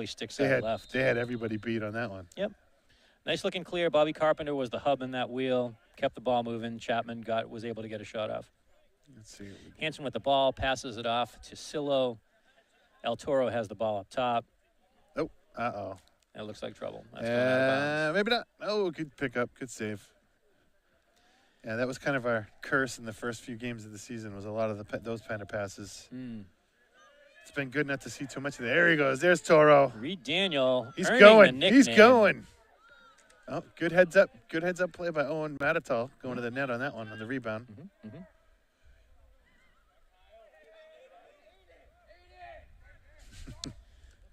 stick side left. They had everybody beat on that one. Yep. Nice looking clear. Bobby Carpenter was the hub in that wheel. Kept the ball moving. Chapman was able to get a shot off. Let's see. Hansen with the ball, passes it off to Sillo. El Toro has the ball up top. Oh, uh-oh. That looks like trouble. That's going out of bounds. Maybe not. Oh, good pickup. Good save. Yeah, that was kind of our curse in the first few games of the season, was a lot of those kind of passes. It's been good not to see too much of that. There he goes. There's Toro. Reed Daniel. He's earning going. the He's nickname. going. Oh, good heads up. Good heads up play by Owen Matatal, going to the net on that one, on the rebound.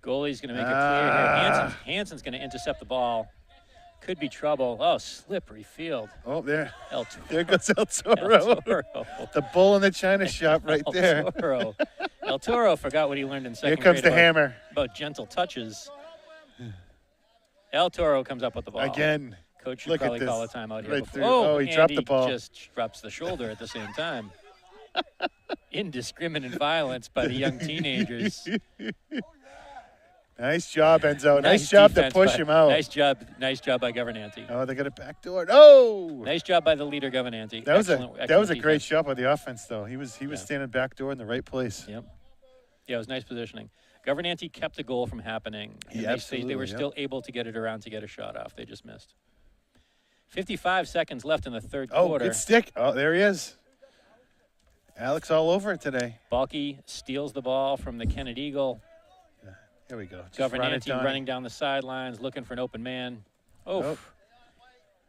Goalie's going to make it clear here. Hansen's going to intercept the ball. Could be trouble. Oh, slippery field. Oh, there. El Toro. There goes El Toro. El Toro. The bull in the china shop right there. El Toro. El Toro forgot what he learned in second Here comes grade the hammer. about gentle touches. El Toro comes up with the ball. Again. Coach should Look at probably call a this. timeout here. Right before. through. Oh, he dropped the ball. Andy just drops the shoulder at the same time. Indiscriminate violence by the young teenagers. Nice job, Enzo. Nice job to push him out. Nice job by Governanti. Oh, they got a backdoor. Oh! Nice job by the leader, Governanti. That was a great defense. shot by the offense, though. He was standing backdoor in the right place. Yep. Yeah, it was nice positioning. Governanti kept the goal from happening. And Absolutely. They were still able to get it around to get a shot off. They just missed. 55 seconds left in the third quarter. Good stick. Oh, there he is. Alex all over it today. Balky steals the ball from the Kennett Eagle. Here we go. Governanti running down the sidelines, looking for an open man. Oh.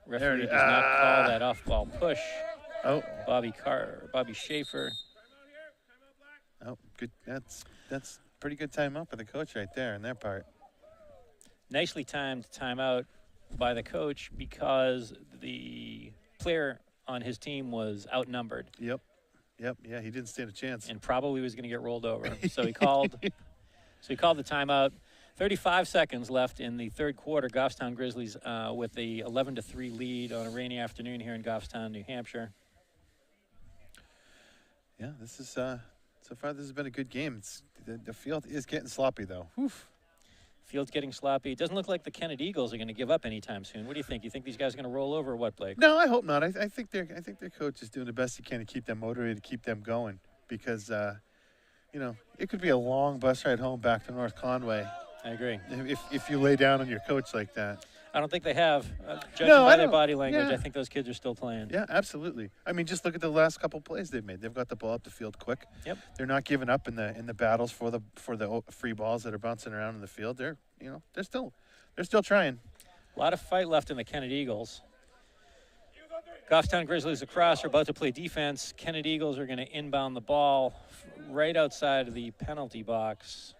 Referee does not call that off-ball push. Oh. Bobby Schaefer. Oh, good. That's pretty good timeout by the coach right there in their part. Nicely timed timeout by the coach because the player on his team was outnumbered. Yep. Yeah, he didn't stand a chance. And probably was going to get rolled over. So he called the timeout. 35 seconds left in the third quarter. Goffstown Grizzlies with the 11-3 lead on a rainy afternoon here in Goffstown, New Hampshire. Yeah, this is so far this has been a good game. The field is getting sloppy though. Oof. Field's getting sloppy. It doesn't look like the Kennett Eagles are going to give up anytime soon. What do you think? You think these guys are going to roll over or what, Blake? No, I hope not. I think their coach is doing the best he can to keep them motivated, to keep them going, because it could be a long bus ride home back to North Conway. I agree. If you lay down on your coach like that. I don't think they have. Judging by their body language, I think those kids are still playing. Yeah, absolutely. I mean, just look at the last couple plays they've made. They've got the ball up the field quick. Yep. They're not giving up in the battles for the free balls that are bouncing around in the field. They're still trying. A lot of fight left in the Kennett Eagles. Goffstown Grizzlies Lacrosse are about to play defense. Kennett Eagles are going to inbound the ball right outside of the penalty box.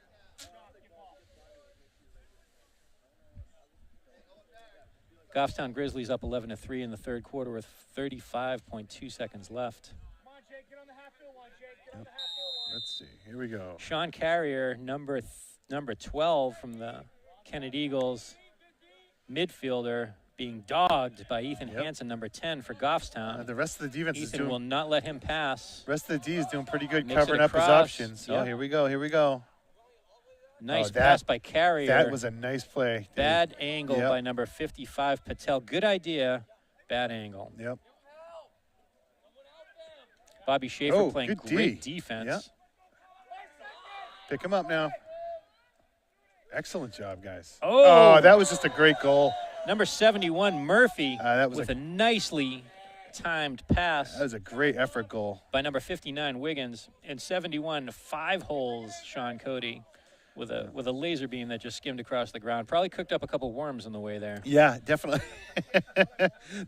Goffstown Grizzlies up 11-3 in the third quarter with 35.2 seconds left. Yep. Let's see. Here we go. Sean Carrier, number 12 from the Kennett Eagles, midfielder, being dogged by Ethan Hansen, number 10 for Goffstown. The rest of the defense Ethan will not let him pass. The rest of the D is doing pretty good Makes covering up his options. Yep. Oh, here we go. Nice pass by Carrier. That was a nice play. Bad angle by number 55, Patel. Good idea. Bad angle. Yep. Bobby Schaefer playing great defense. Yep. Pick him up now. Excellent job, guys. Oh, that was just a great goal. Number 71, Murphy, that was with a nicely timed pass. That was a great effort goal. By number 59, Wiggins. And 71, 5 holes, Sean Cody, with a laser beam that just skimmed across the ground. Probably cooked up a couple worms on the way there. Yeah, definitely.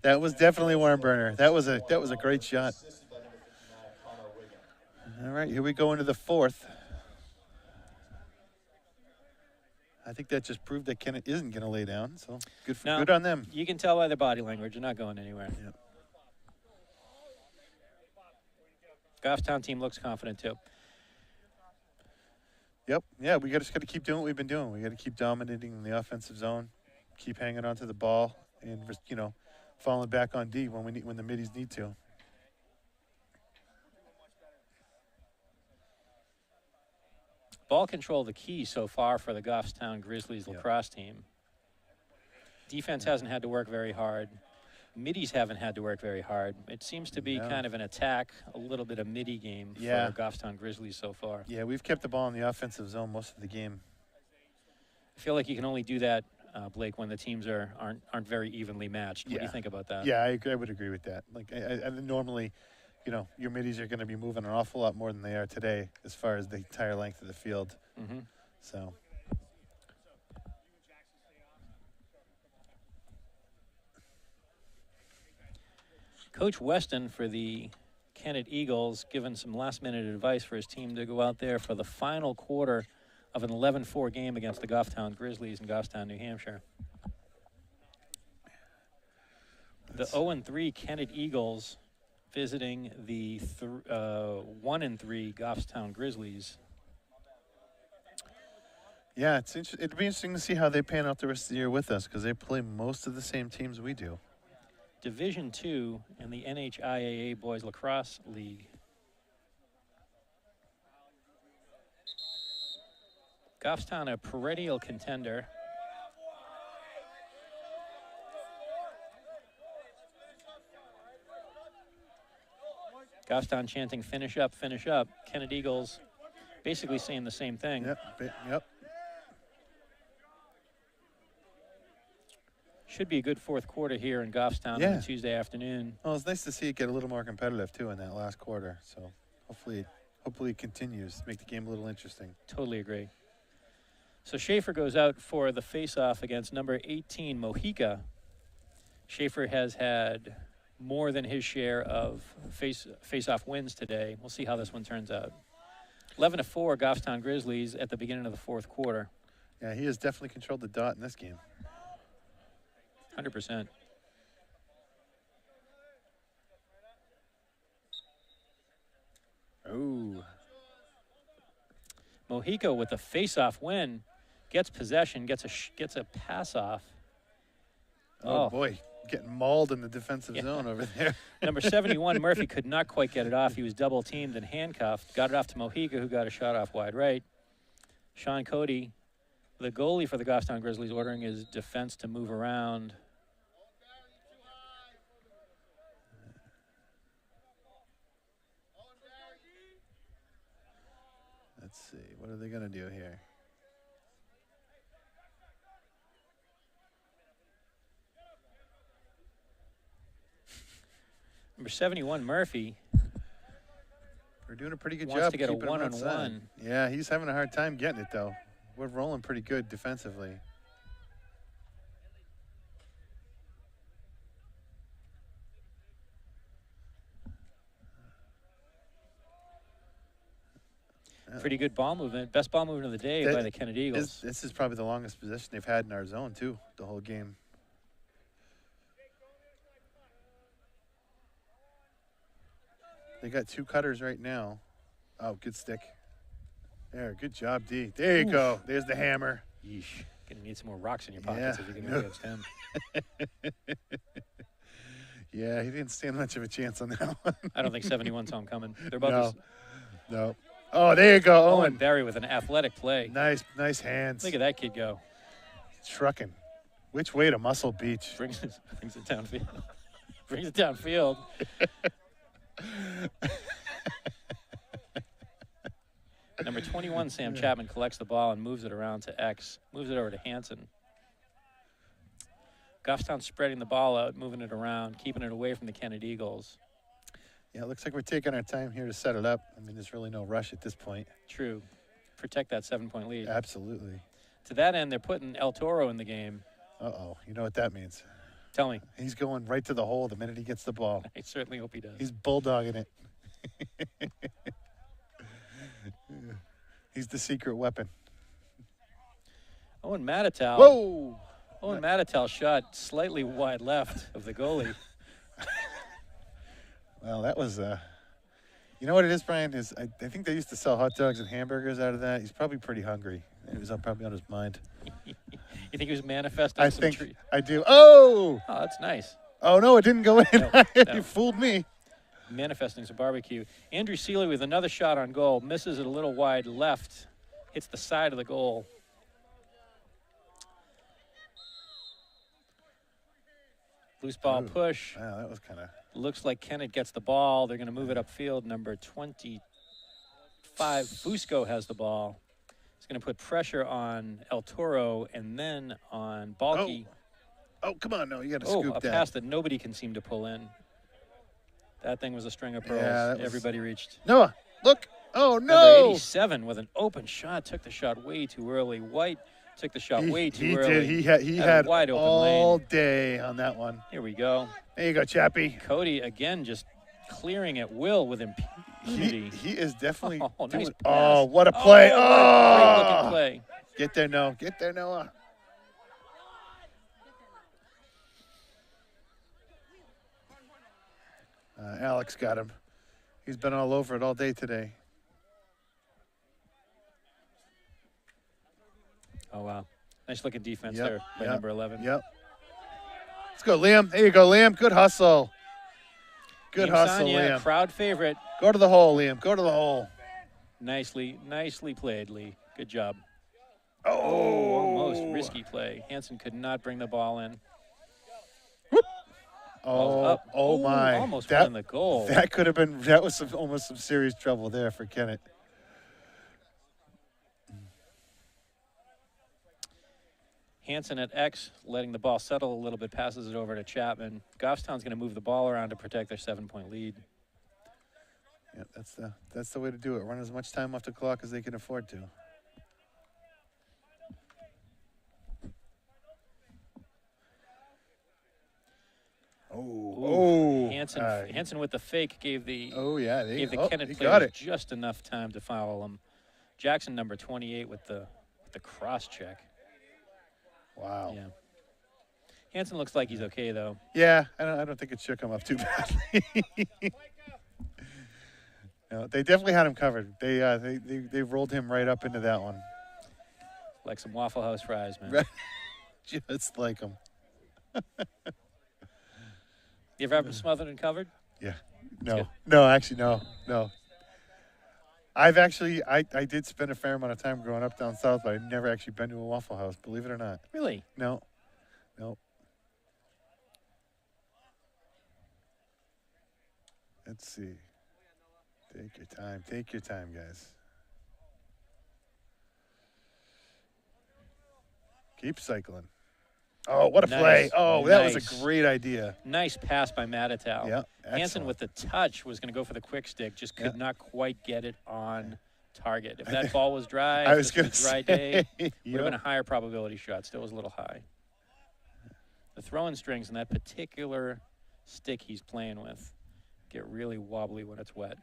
That was definitely a worm burner. That was a great shot. All right, here we go into the fourth. I think that just proved that Kennett isn't going to lay down, so good on them. You can tell by their body language. They're not going anywhere. Yep. Goffstown team looks confident, too. Yep. Yeah, we just got to keep doing what we've been doing. We got to keep dominating in the offensive zone, keep hanging on to the ball, and falling back on D when the middies need to. Ball control the key so far for the Goffstown Grizzlies lacrosse team. Defense hasn't had to work very hard. Middies haven't had to work very hard. It seems to be kind of an attack, a little bit of midi game for Goffstown Grizzlies so far. Yeah, we've kept the ball in the offensive zone most of the game. I feel like you can only do that, Blake, when the teams aren't very evenly matched. What do you think about that? Yeah, I would agree with that. Like, I normally, your middies are going to be moving an awful lot more than they are today as far as the entire length of the field. Mm-hmm. So. Coach Weston for the Kennett Eagles given some last-minute advice for his team to go out there for the final quarter of an 11-4 game against the Goffstown Grizzlies in Goffstown, New Hampshire. The 0-3 Kennett Eagles visiting the 1-3 Goffstown Grizzlies. Yeah, it'd be interesting to see how they pan out the rest of the year with us because they play most of the same teams we do. Division II in the NHIAA Boys Lacrosse League. Goffstown, a perennial contender. Goffstown chanting, finish up, finish up. Kennett Eagles basically saying the same thing. Yep. Should be a good fourth quarter here in Goffstown on a Tuesday afternoon. Well, it's nice to see it get a little more competitive, too, in that last quarter. So hopefully it continues to make the game a little interesting. Totally agree. So Schaefer goes out for the face-off against number 18, Mojica. Schaefer has had more than his share of face-off wins today. We'll see how this one turns out. 11-4, Goffstown Grizzlies at the beginning of the fourth quarter. Yeah, he has definitely controlled the dot in this game. 100%. Ooh. Mojica with a face-off win, gets possession, gets a pass-off. Oh, boy, getting mauled in the defensive zone over there. Number 71, Murphy, could not quite get it off. He was double-teamed and handcuffed. Got it off to Mojica, who got a shot off wide right. Sean Cody, the goalie for the Goffstown Grizzlies, ordering his defense to move around. Let's see, what are they going to do here? Number 71, Murphy. We're doing a pretty good Wants job to get a keeping him one-on-one. outside. Yeah, he's having a hard time getting it, though. We're rolling pretty good defensively. Pretty good ball movement. Best ball movement of the day by the Kennett Eagles. This is probably the longest possession they've had in our zone, too, the whole game. They got two cutters right now. Oh, good stick. There, good job, D. There you go. There's the hammer. Yeesh. Gonna need some more rocks in your pockets if you're gonna go against him. Yeah, he didn't stand much of a chance on that one. I don't think 71 saw him coming. They're both No. Oh, there you go, Owen Owen. Berry with an athletic play. Nice hands. Look at that kid go. Trucking. Which way to Muscle Beach? Brings it downfield. Brings it downfield. Number 21, Sam Chapman, collects the ball and moves it around to X. Moves it over to Hansen. Goffstown spreading the ball out, moving it around, keeping it away from the Kennett Eagles. Yeah, it looks like we're taking our time here to set it up. I mean, there's really no rush at this point. True. Protect that 7-point lead. Absolutely. To that end, they're putting El Toro in the game. Uh-oh. You know what that means. Tell me. He's going right to the hole the minute he gets the ball. I certainly hope he does. He's bulldogging it. He's the secret weapon. Owen Matatal. Whoa! Owen Matatal shot slightly wide left of the goalie. Well, that was, you know what it is, Brian? Is I think they used to sell hot dogs and hamburgers out of that. He's probably pretty hungry. It was probably on his mind. You think he was manifesting I some think treat? I do. Oh! Oh, that's nice. Oh, no, it didn't go in. No. You fooled me. Manifesting some barbecue. Andrew Seeley with another shot on goal. Misses it a little wide left. Hits the side of the goal. Loose ball push. Wow, that was kind of... Looks like Kennett gets the ball. They're going to move it upfield. Number 25, Fusco has the ball. He's going to put pressure on El Toro and then on Balky. Oh, come on, no, you got to scoop a that. pass that nobody can seem to pull in. That thing was a string of pearls. Yeah, Everybody reached. Noah, look. Oh, Number no. 87 with an open shot. Took the shot way too early. White took the shot way too he early. Did. He had a wide open all lane. day on that one. Here we go. There you go, Chappie. Cody again just clearing at will with impunity. He is definitely Oh, doing, nice pass. oh, what a play. What a great looking play. Get there, Noah. Get there, Noah. Alex got him. He's been all over it all day today. Oh, wow. Nice looking defense there by number 11. Yep. Let's go, Liam. There you go, Liam. Good hustle. Good hustle, Sonia, Liam. crowd favorite. Go to the hole, Liam. Go to the hole. Nicely played, Lee. Good job. Oh, almost risky play. Hansen could not bring the ball in. Oh, Up. oh Ooh, my! almost went in the goal. That could have been. That was almost some serious trouble there for Kennett. Hansen at X, letting the ball settle a little bit, passes it over to Chapman. Goffstown's going to move the ball around to protect their 7-point lead. Yeah, that's the way to do it. Run as much time off the clock as they can afford to. Oh, Hansen with the fake gave the Kennett players just enough time to foul him. Jackson, number 28, with the cross check. Wow. Yeah. Hansen looks like he's okay though. Yeah, I don't think it shook him up too badly. No, they definitely had him covered. They rolled him right up into that one. Like some Waffle House fries, man. Right. Just like them. You ever been smothered and covered? Yeah. No, actually, no. I've actually, I did spend a fair amount of time growing up down south, but I've never actually been to a Waffle House, believe it or not. Really? No. Let's see. Take your time, guys. Keep cycling. Oh, what a play. Oh, that was a great idea. Nice pass by Matatow. Yeah, Hansen with the touch was going to go for the quick stick, just could not quite get it on target. If that ball was dry, I was going to say, dry day, would have been a higher probability shot. Still was a little high. The throwing strings and that particular stick he's playing with get really wobbly when it's wet.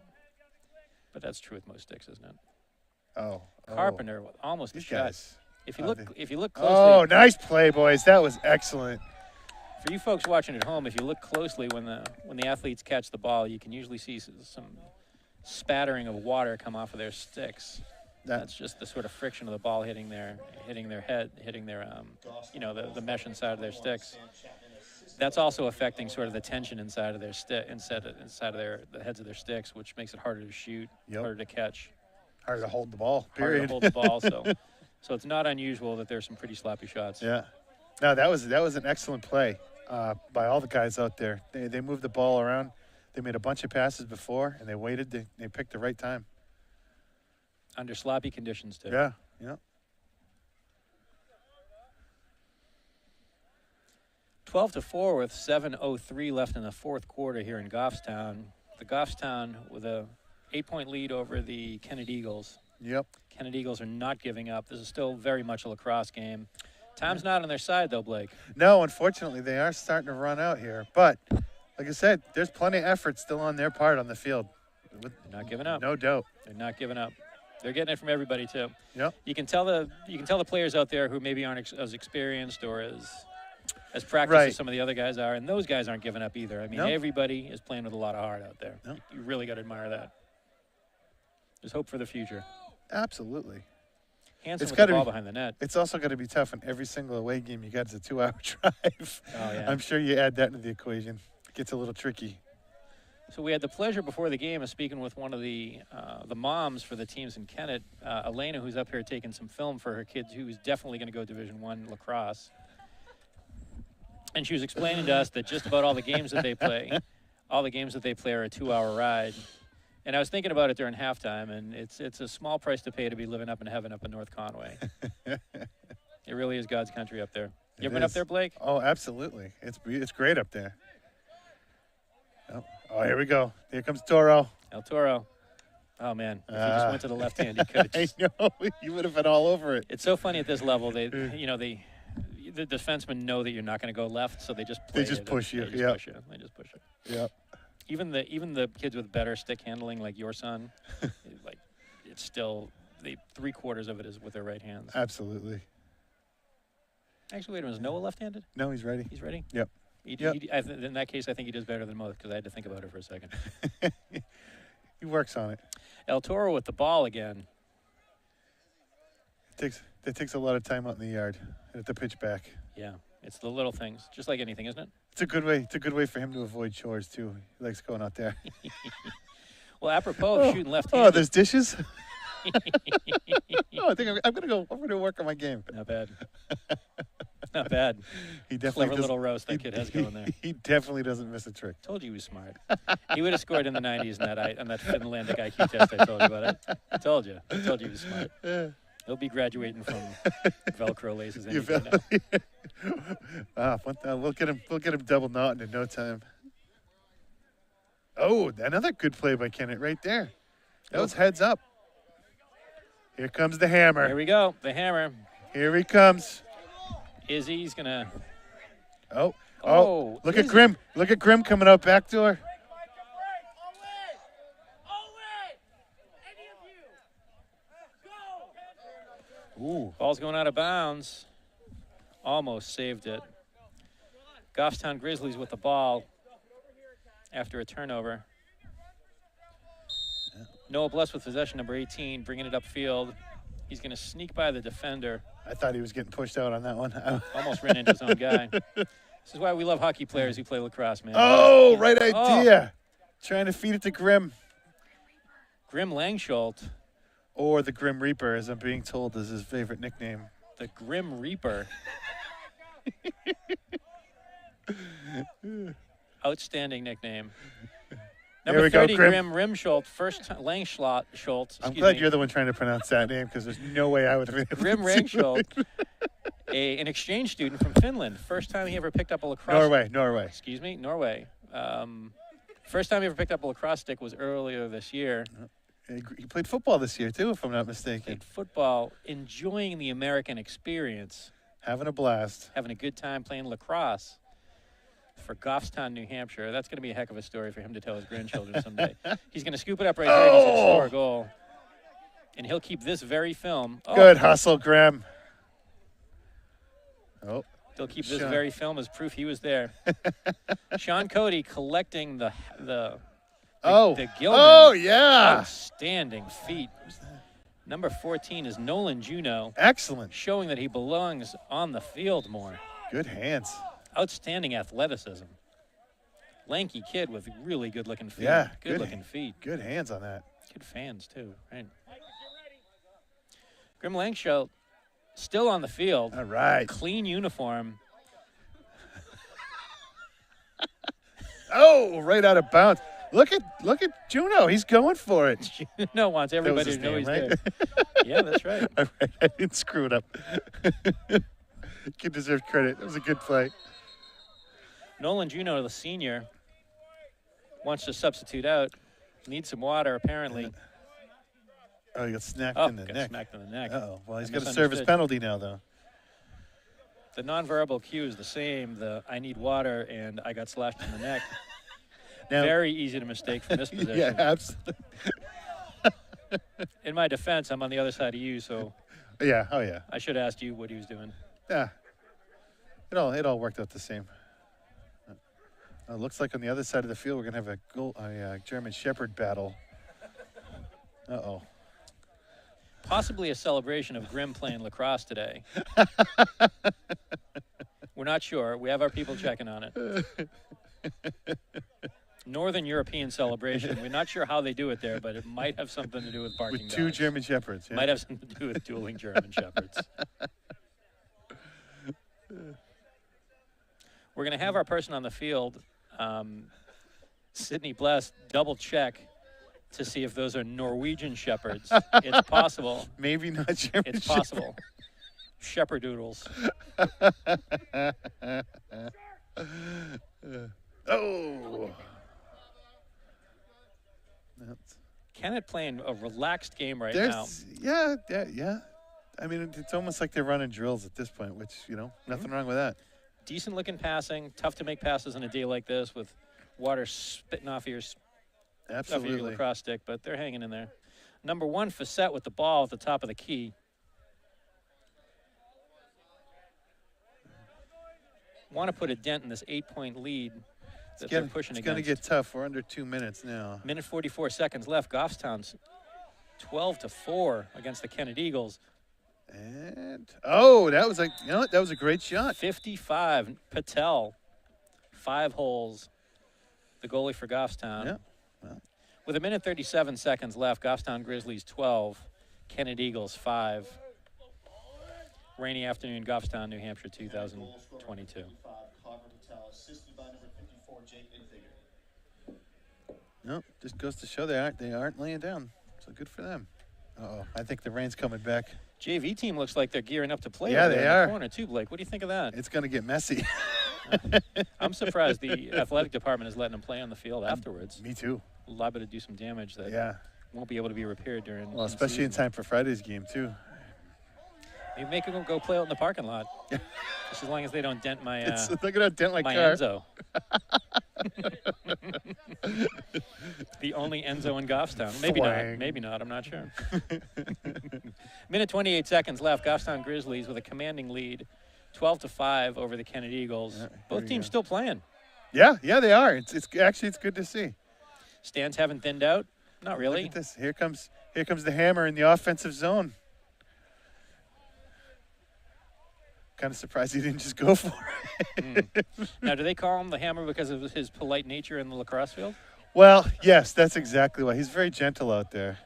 But that's true with most sticks, isn't it? Oh. Carpenter with almost a shot. Guys. If you look closely. Oh, nice play, boys. That was excellent. For you folks watching at home, if you look closely when the athletes catch the ball, you can usually see some spattering of water come off of their sticks. That's just the sort of friction of the ball hitting their head, hitting their the mesh inside of their sticks. That's also affecting sort of the tension inside of their the heads of their sticks, which makes it harder to shoot, harder to catch, harder to hold the ball. Harder to hold the ball. So it's not unusual that there's some pretty sloppy shots. Yeah. No, that was an excellent play by all the guys out there. They moved the ball around. They made a bunch of passes before, and they waited. They picked the right time. Under sloppy conditions, too. Yeah. 12-4 with 7:03 left in the fourth quarter here in Goffstown. The Goffstown with a 8-point lead over the Kennett Eagles. Yep. Kennett Eagles are not giving up. This is still very much a lacrosse game. Time's not on their side, though, Blake. No, unfortunately, they are starting to run out here. But, like I said, there's plenty of effort still on their part on the field. They're not giving up. No doubt. They're not giving up. They're getting it from everybody, too. Yep. You can tell the players out there who maybe aren't as experienced or as practiced as some of the other guys are, and those guys aren't giving up either. I mean, everybody is playing with a lot of heart out there. Nope. You really got to admire that. There's hope for the future. Absolutely. Hansen with the ball behind the net. It's also going to be tough in every single away game you got. It's a 2-hour drive. Oh, yeah. I'm sure you add that into the equation. It gets a little tricky. So we had the pleasure before the game of speaking with one of the moms for the teams in Kennett, Elena, who's up here taking some film for her kids, who's definitely going to go Division I lacrosse. And she was explaining to us that just about all the games that they play are a 2-hour ride. And I was thinking about it during halftime, and it's a small price to pay to be living up in heaven up in North Conway. It really is God's country up there. You ever been up there, Blake? Oh, absolutely. It's great up there. Oh, here we go. Here comes Toro. El Toro. Oh, man. If he just went to the left hand, he could have. I know. You would have been all over it. It's so funny at this level. The defensemen know that you're not going to go left, so they just play They just push you. They just push it. Yep. Even the kids with better stick handling, like your son, it's still three-quarters of it is with their right hands. Absolutely. Actually, wait a minute. Is Noah left-handed? No, he's ready. He's ready? Yep. In that case, I think he does better than most because I had to think about it for a second. He works on it. El Toro with the ball again. That takes a lot of time out in the yard and at the pitch back. Yeah, it's the little things, just like anything, isn't it? It's a good way. It's a good way for him to avoid chores too. He likes going out there. Well, apropos of shooting left-handed. Oh, there's dishes. Oh, I think I'm gonna work on my game. Not bad. Not bad. He definitely Clever little roast that kid has going there. He definitely doesn't miss a trick. Told you he was smart. He would have scored in the 90s on that Finlandic IQ test I told you about. I told you he was smart. He'll be graduating from Velcro laces any day now. We'll get him double knotting in no time. Oh, another good play by Kennett right there. That was heads up. Here comes the hammer. Here we go. The hammer. Here he comes. Izzy's gonna. Oh! Look at Izzy. Grimm. Look at Grimm coming out back door. Ooh. Ball's going out of bounds. Almost saved it. Goffstown Grizzlies with the ball after a turnover. Noah Bless with possession, number 18, bringing it upfield. He's going to sneak by the defender. I thought he was getting pushed out on that one. Almost ran into his own guy. This is why we love hockey players who play lacrosse, man. Oh, right idea. Trying to feed it to Grimm. Grim Langsholt. Or the Grim Reaper, as I'm being told is his favorite nickname. The Grim Reaper. Outstanding nickname. Number we go, 30, Grim. Grim Rimsholt. First time, Langsholt. I'm glad you're the one trying to pronounce that name because there's no way I would have been able Grim to do Rangsholt, it. an exchange student from Finland. First time he ever picked up a lacrosse. Norway. Excuse me, Norway. First time he ever picked up a lacrosse stick was earlier this year. He played football this year, too, if I'm not mistaken. Played football, enjoying the American experience. Having a blast. Having a good time playing lacrosse for Goffstown, New Hampshire. That's going to be a heck of a story for him to tell his grandchildren someday. He's going to scoop it up right here and he's going to score a goal. And he'll keep this very film. Oh, Good hustle, Graham. Oh. He'll keep this very film as proof he was there. Sean Cody collecting the Gilman. Oh, yeah. Outstanding feat. Number 14 is Nolan Juneau. Excellent. Showing that he belongs on the field more. Good hands. Outstanding athleticism. Lanky kid with really good-looking feet. Yeah. Good-looking feet. Good hands on that. Good fans, too. Right. Grim Langsholt still on the field. All right. Clean uniform. Oh, right out of bounds. Look at Juno. He's going for it. Juno wants everybody to know he's there. Yeah, that's right. All right. I didn't screw it up. Kid deserved credit. That was a good play. Nolan Juneau, the senior, wants to substitute out. Needs some water, apparently. Oh, he got smacked in the neck. Smacked in the neck. Uh-oh. Well, he's got to serve his penalty now, though. The nonverbal cue is the same. The I need water and I got slashed in the neck. Now, very easy to mistake from this position. Yeah, absolutely. In my defense, I'm on the other side of you, so. Yeah. Oh, yeah. I should have asked you what he was doing. Yeah. It all worked out the same. Looks like on the other side of the field we're gonna have a German Shepherd battle. Uh-oh. Possibly a celebration of Grimm playing lacrosse today. We're not sure. We have our people checking on it. Northern European celebration. We're not sure how they do it there, but it might have something to do with barking with two dogs. German Shepherds. Yeah. Might have something to do with dueling German Shepherds. We're going to have our person on the field, Sydney Bless, double check to see if those are Norwegian Shepherds. It's possible. Maybe not German It's possible. Shepherdoodles. Oh. Kennett playing a relaxed game right now. Yeah. I mean, it's almost like they're running drills at this point, which, nothing wrong with that. Decent looking passing. Tough to make passes on a day like this with water spitting off your lacrosse stick, but they're hanging in there. Number 1, Facette with the ball at the top of the key. Want to put a dent in this 8-point lead that they're pushing against. It's going to get tough. We're under 2 minutes now. Minute 44 seconds left. Goffstown's 12-4 against the Kennett Eagles. And that was that was a great shot. 55. Patel, 5 holes. The goalie for Goffstown. Yeah. Well. With a minute 37 seconds left, Goffstown Grizzlies 12, Kennett Eagles 5. Rainy afternoon, Goffstown, New Hampshire, 2022. Assisted by number 54, Jake Infigure. No, just goes to show they aren't laying down. So good for them. Uh-oh, I think the rain's coming back. JV team looks like they're gearing up to play. Yeah, over there they in are. the corner too, Blake. What do you think of that? It's going to get messy. I'm surprised the athletic department is letting them play on the field afterwards. Me too. Liable to do some damage that Yeah. won't be able to be repaired during. Well, especially in time for Friday's game too. Maybe make them go play out in the parking lot. Just as long as they don't dent my Look at how dent my my car. Enzo. The only Enzo in Goffstown. Maybe Flang. not. Maybe not. I'm not sure. Minute 28 seconds left. Goffstown Grizzlies with a commanding lead, 12-5 over the Kennett Eagles. Yeah, Both here teams we still playing. Yeah, they are. It's actually it's good to see. Stands haven't thinned out. Not really. Look at this. Here comes the hammer in the offensive zone. Kind of surprised he didn't just go for it. Now, do they call him the Hammer because of his polite nature in the lacrosse field? Well, yes, that's exactly why. He's very gentle out there.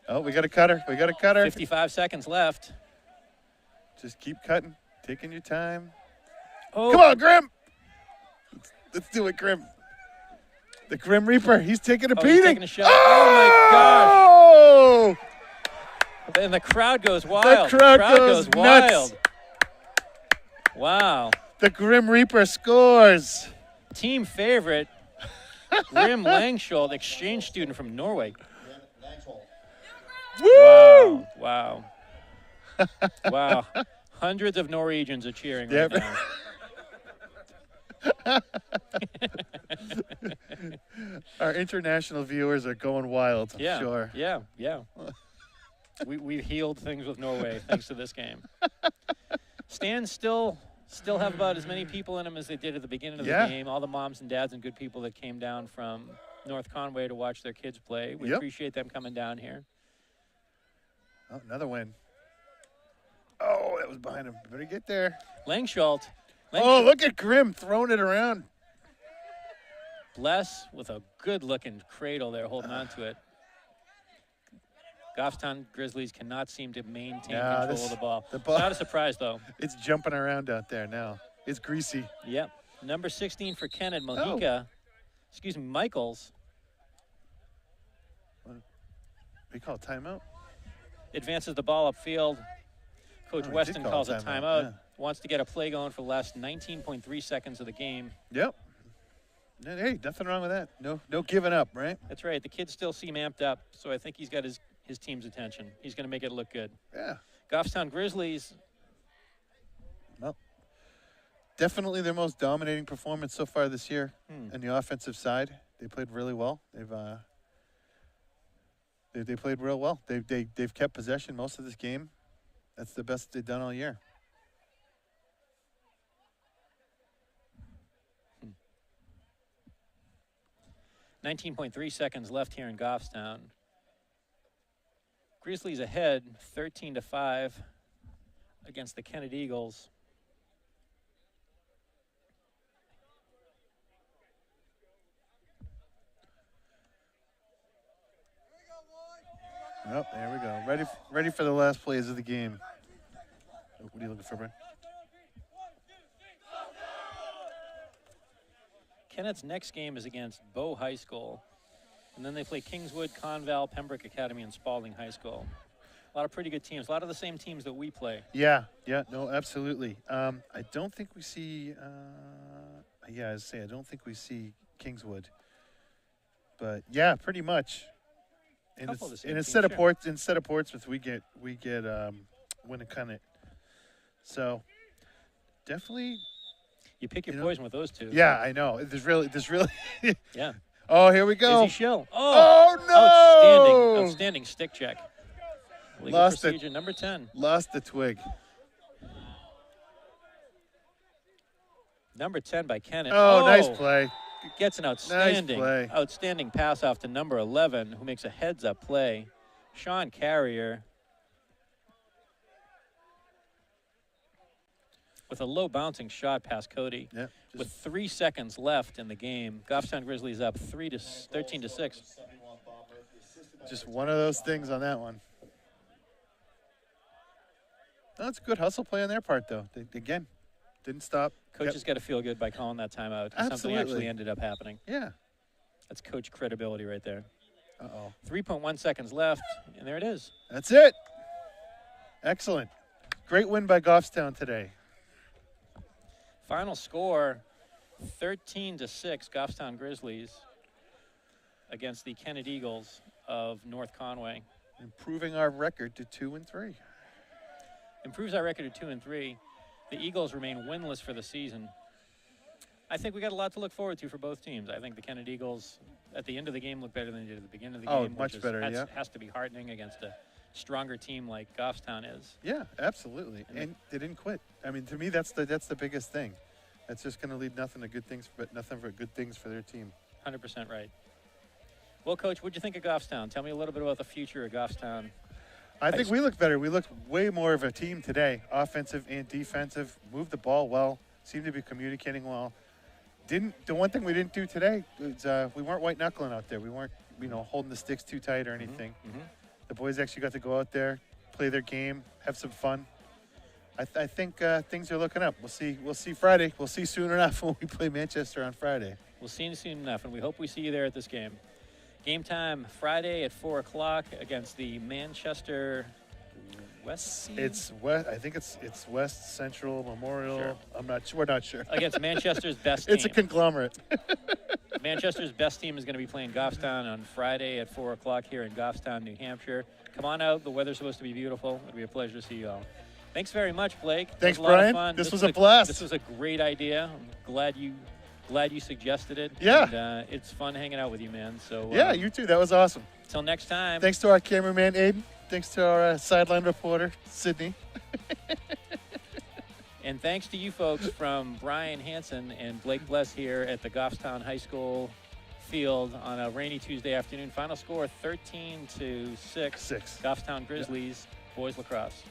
Oh, we got a cutter. 55 seconds left. Just keep cutting, taking your time. Oh, Come on, Grim. Let's do it, Grim. The Grim Reaper. He's taking a he's beating. taking a shot. Oh, my gosh. And the crowd goes wild. The crowd goes nuts. wild. Wow. The Grim Reaper scores. Team favorite, Grim Langsholt, exchange student from Norway. Woo! Wow. Wow. Hundreds of Norwegians are cheering right now. Our international viewers are going wild, I'm Yeah. sure. Yeah. We've healed things with Norway thanks to this game. Stands still have about as many people in them as they did at the beginning of the game. All the moms and dads and good people that came down from North Conway to watch their kids play. We appreciate them coming down here. Oh, another win. Oh, that was behind him. Better get there. Langsholt. Oh, look at Grim throwing it around. Bless with a good-looking cradle there holding on to it. Goffstown Grizzlies cannot seem to maintain control of the ball. It's not a surprise, though. It's jumping around out there now. It's greasy. Yep. Number 16 for Kennett, Mojica. Excuse me, Michaels. We call it timeout? Advances the ball upfield. Coach Weston calls a timeout. Yeah. Wants to get a play going for the last 19.3 seconds of the game. Yep. Hey, nothing wrong with that. No giving up, right? That's right. The kids still seem amped up, so I think he's got his team's attention. He's going to make it look good. Yeah. Goffstown Grizzlies. Well, definitely their most dominating performance so far this year on the offensive side. They played really well. They played real well. They've kept possession most of this game. That's the best they've done all year. Hmm. 19.3 seconds left here in Goffstown. Grizzlies ahead 13-5 against the Kennett Eagles. Yep, there we go. Ready for the last plays of the game. What are you looking for, Brian? Kennett's next game is against Bow High School. And then they play Kingswood, Conval, Pembroke Academy, and Spalding High School. A lot of pretty good teams. A lot of the same teams that we play. Yeah, no, absolutely. I don't think we see, I don't think we see Kingswood. But yeah, pretty much. And instead of Portsmouth, we get Winnicott. So definitely. You pick your poison with those two. Yeah, I know. There's really. Yeah. Oh, here we go. Izzy Schill. Oh no! Outstanding stick check. Legal Lost procedure number 10. Lost the twig. Number 10 by Kennett. Oh, nice play. Gets an outstanding pass off to number 11, who makes a heads-up play. Sean Carrier. with a low bouncing shot past Cody. Yeah. With 3 seconds left in the game, Goffstown Grizzlies up 13 to 6. Just one of those things on that one. That's good hustle play on their part, though. They, again, didn't stop. Coaches got to feel good by calling that timeout. Something Absolutely. actually ended up happening. Yeah. That's coach credibility right there. Uh-oh. 3.1 seconds left, and there it is. That's it. Excellent. Great win by Goffstown today. Final score, 13 to 6, Goffstown Grizzlies against the Kennett Eagles of North Conway. Improving our record to 2-3. Improves our record to 2-3. The Eagles remain winless for the season. I think we got a lot to look forward to for both teams. I think the Kennett Eagles at the end of the game look better than they did at the beginning of the game. Much better, yeah. Has to be heartening against a stronger team like Goffstown is. Yeah, absolutely. And they didn't quit. I mean, to me, that's the biggest thing. That's just going to lead nothing to good things, but nothing but good things for their team. 100% right. Well, Coach, what'd you think of Goffstown? Tell me a little bit about the future of Goffstown. I think we look better. We looked way more of a team today, offensive and defensive. Moved the ball well. Seemed to be communicating well. The one thing we didn't do today was we weren't white knuckling out there. We weren't, holding the sticks too tight or anything. The boys actually got to go out there, play their game, have some fun. I think things are looking up. We'll see Friday. We'll see soon enough when we play Manchester on Friday. We'll see you soon enough, and we hope we see you there at this game. Game time Friday at 4 o'clock against the Manchester West. It's West. I think it's West Central Memorial. Sure. We're not sure. Against Manchester's best team. It's a conglomerate. Manchester's best team is going to be playing Goffstown on Friday at 4 o'clock here in Goffstown, New Hampshire. Come on out. The weather's supposed to be beautiful. It'll be a pleasure to see you all. Thanks very much, Blake. Thanks, It was a lot Brian. of fun. This was a blast. This was a great idea. I'm glad you suggested it. Yeah. And, it's fun hanging out with you, man. So Yeah, you too. That was awesome. Till next time. Thanks to our cameraman, Aiden. Thanks to our sideline reporter, Sydney. And thanks to you folks from Brian Hansen and Blake Bless here at the Goffstown High School field on a rainy Tuesday afternoon. Final score 13 to 6. Six. Goffstown Grizzlies, boys lacrosse.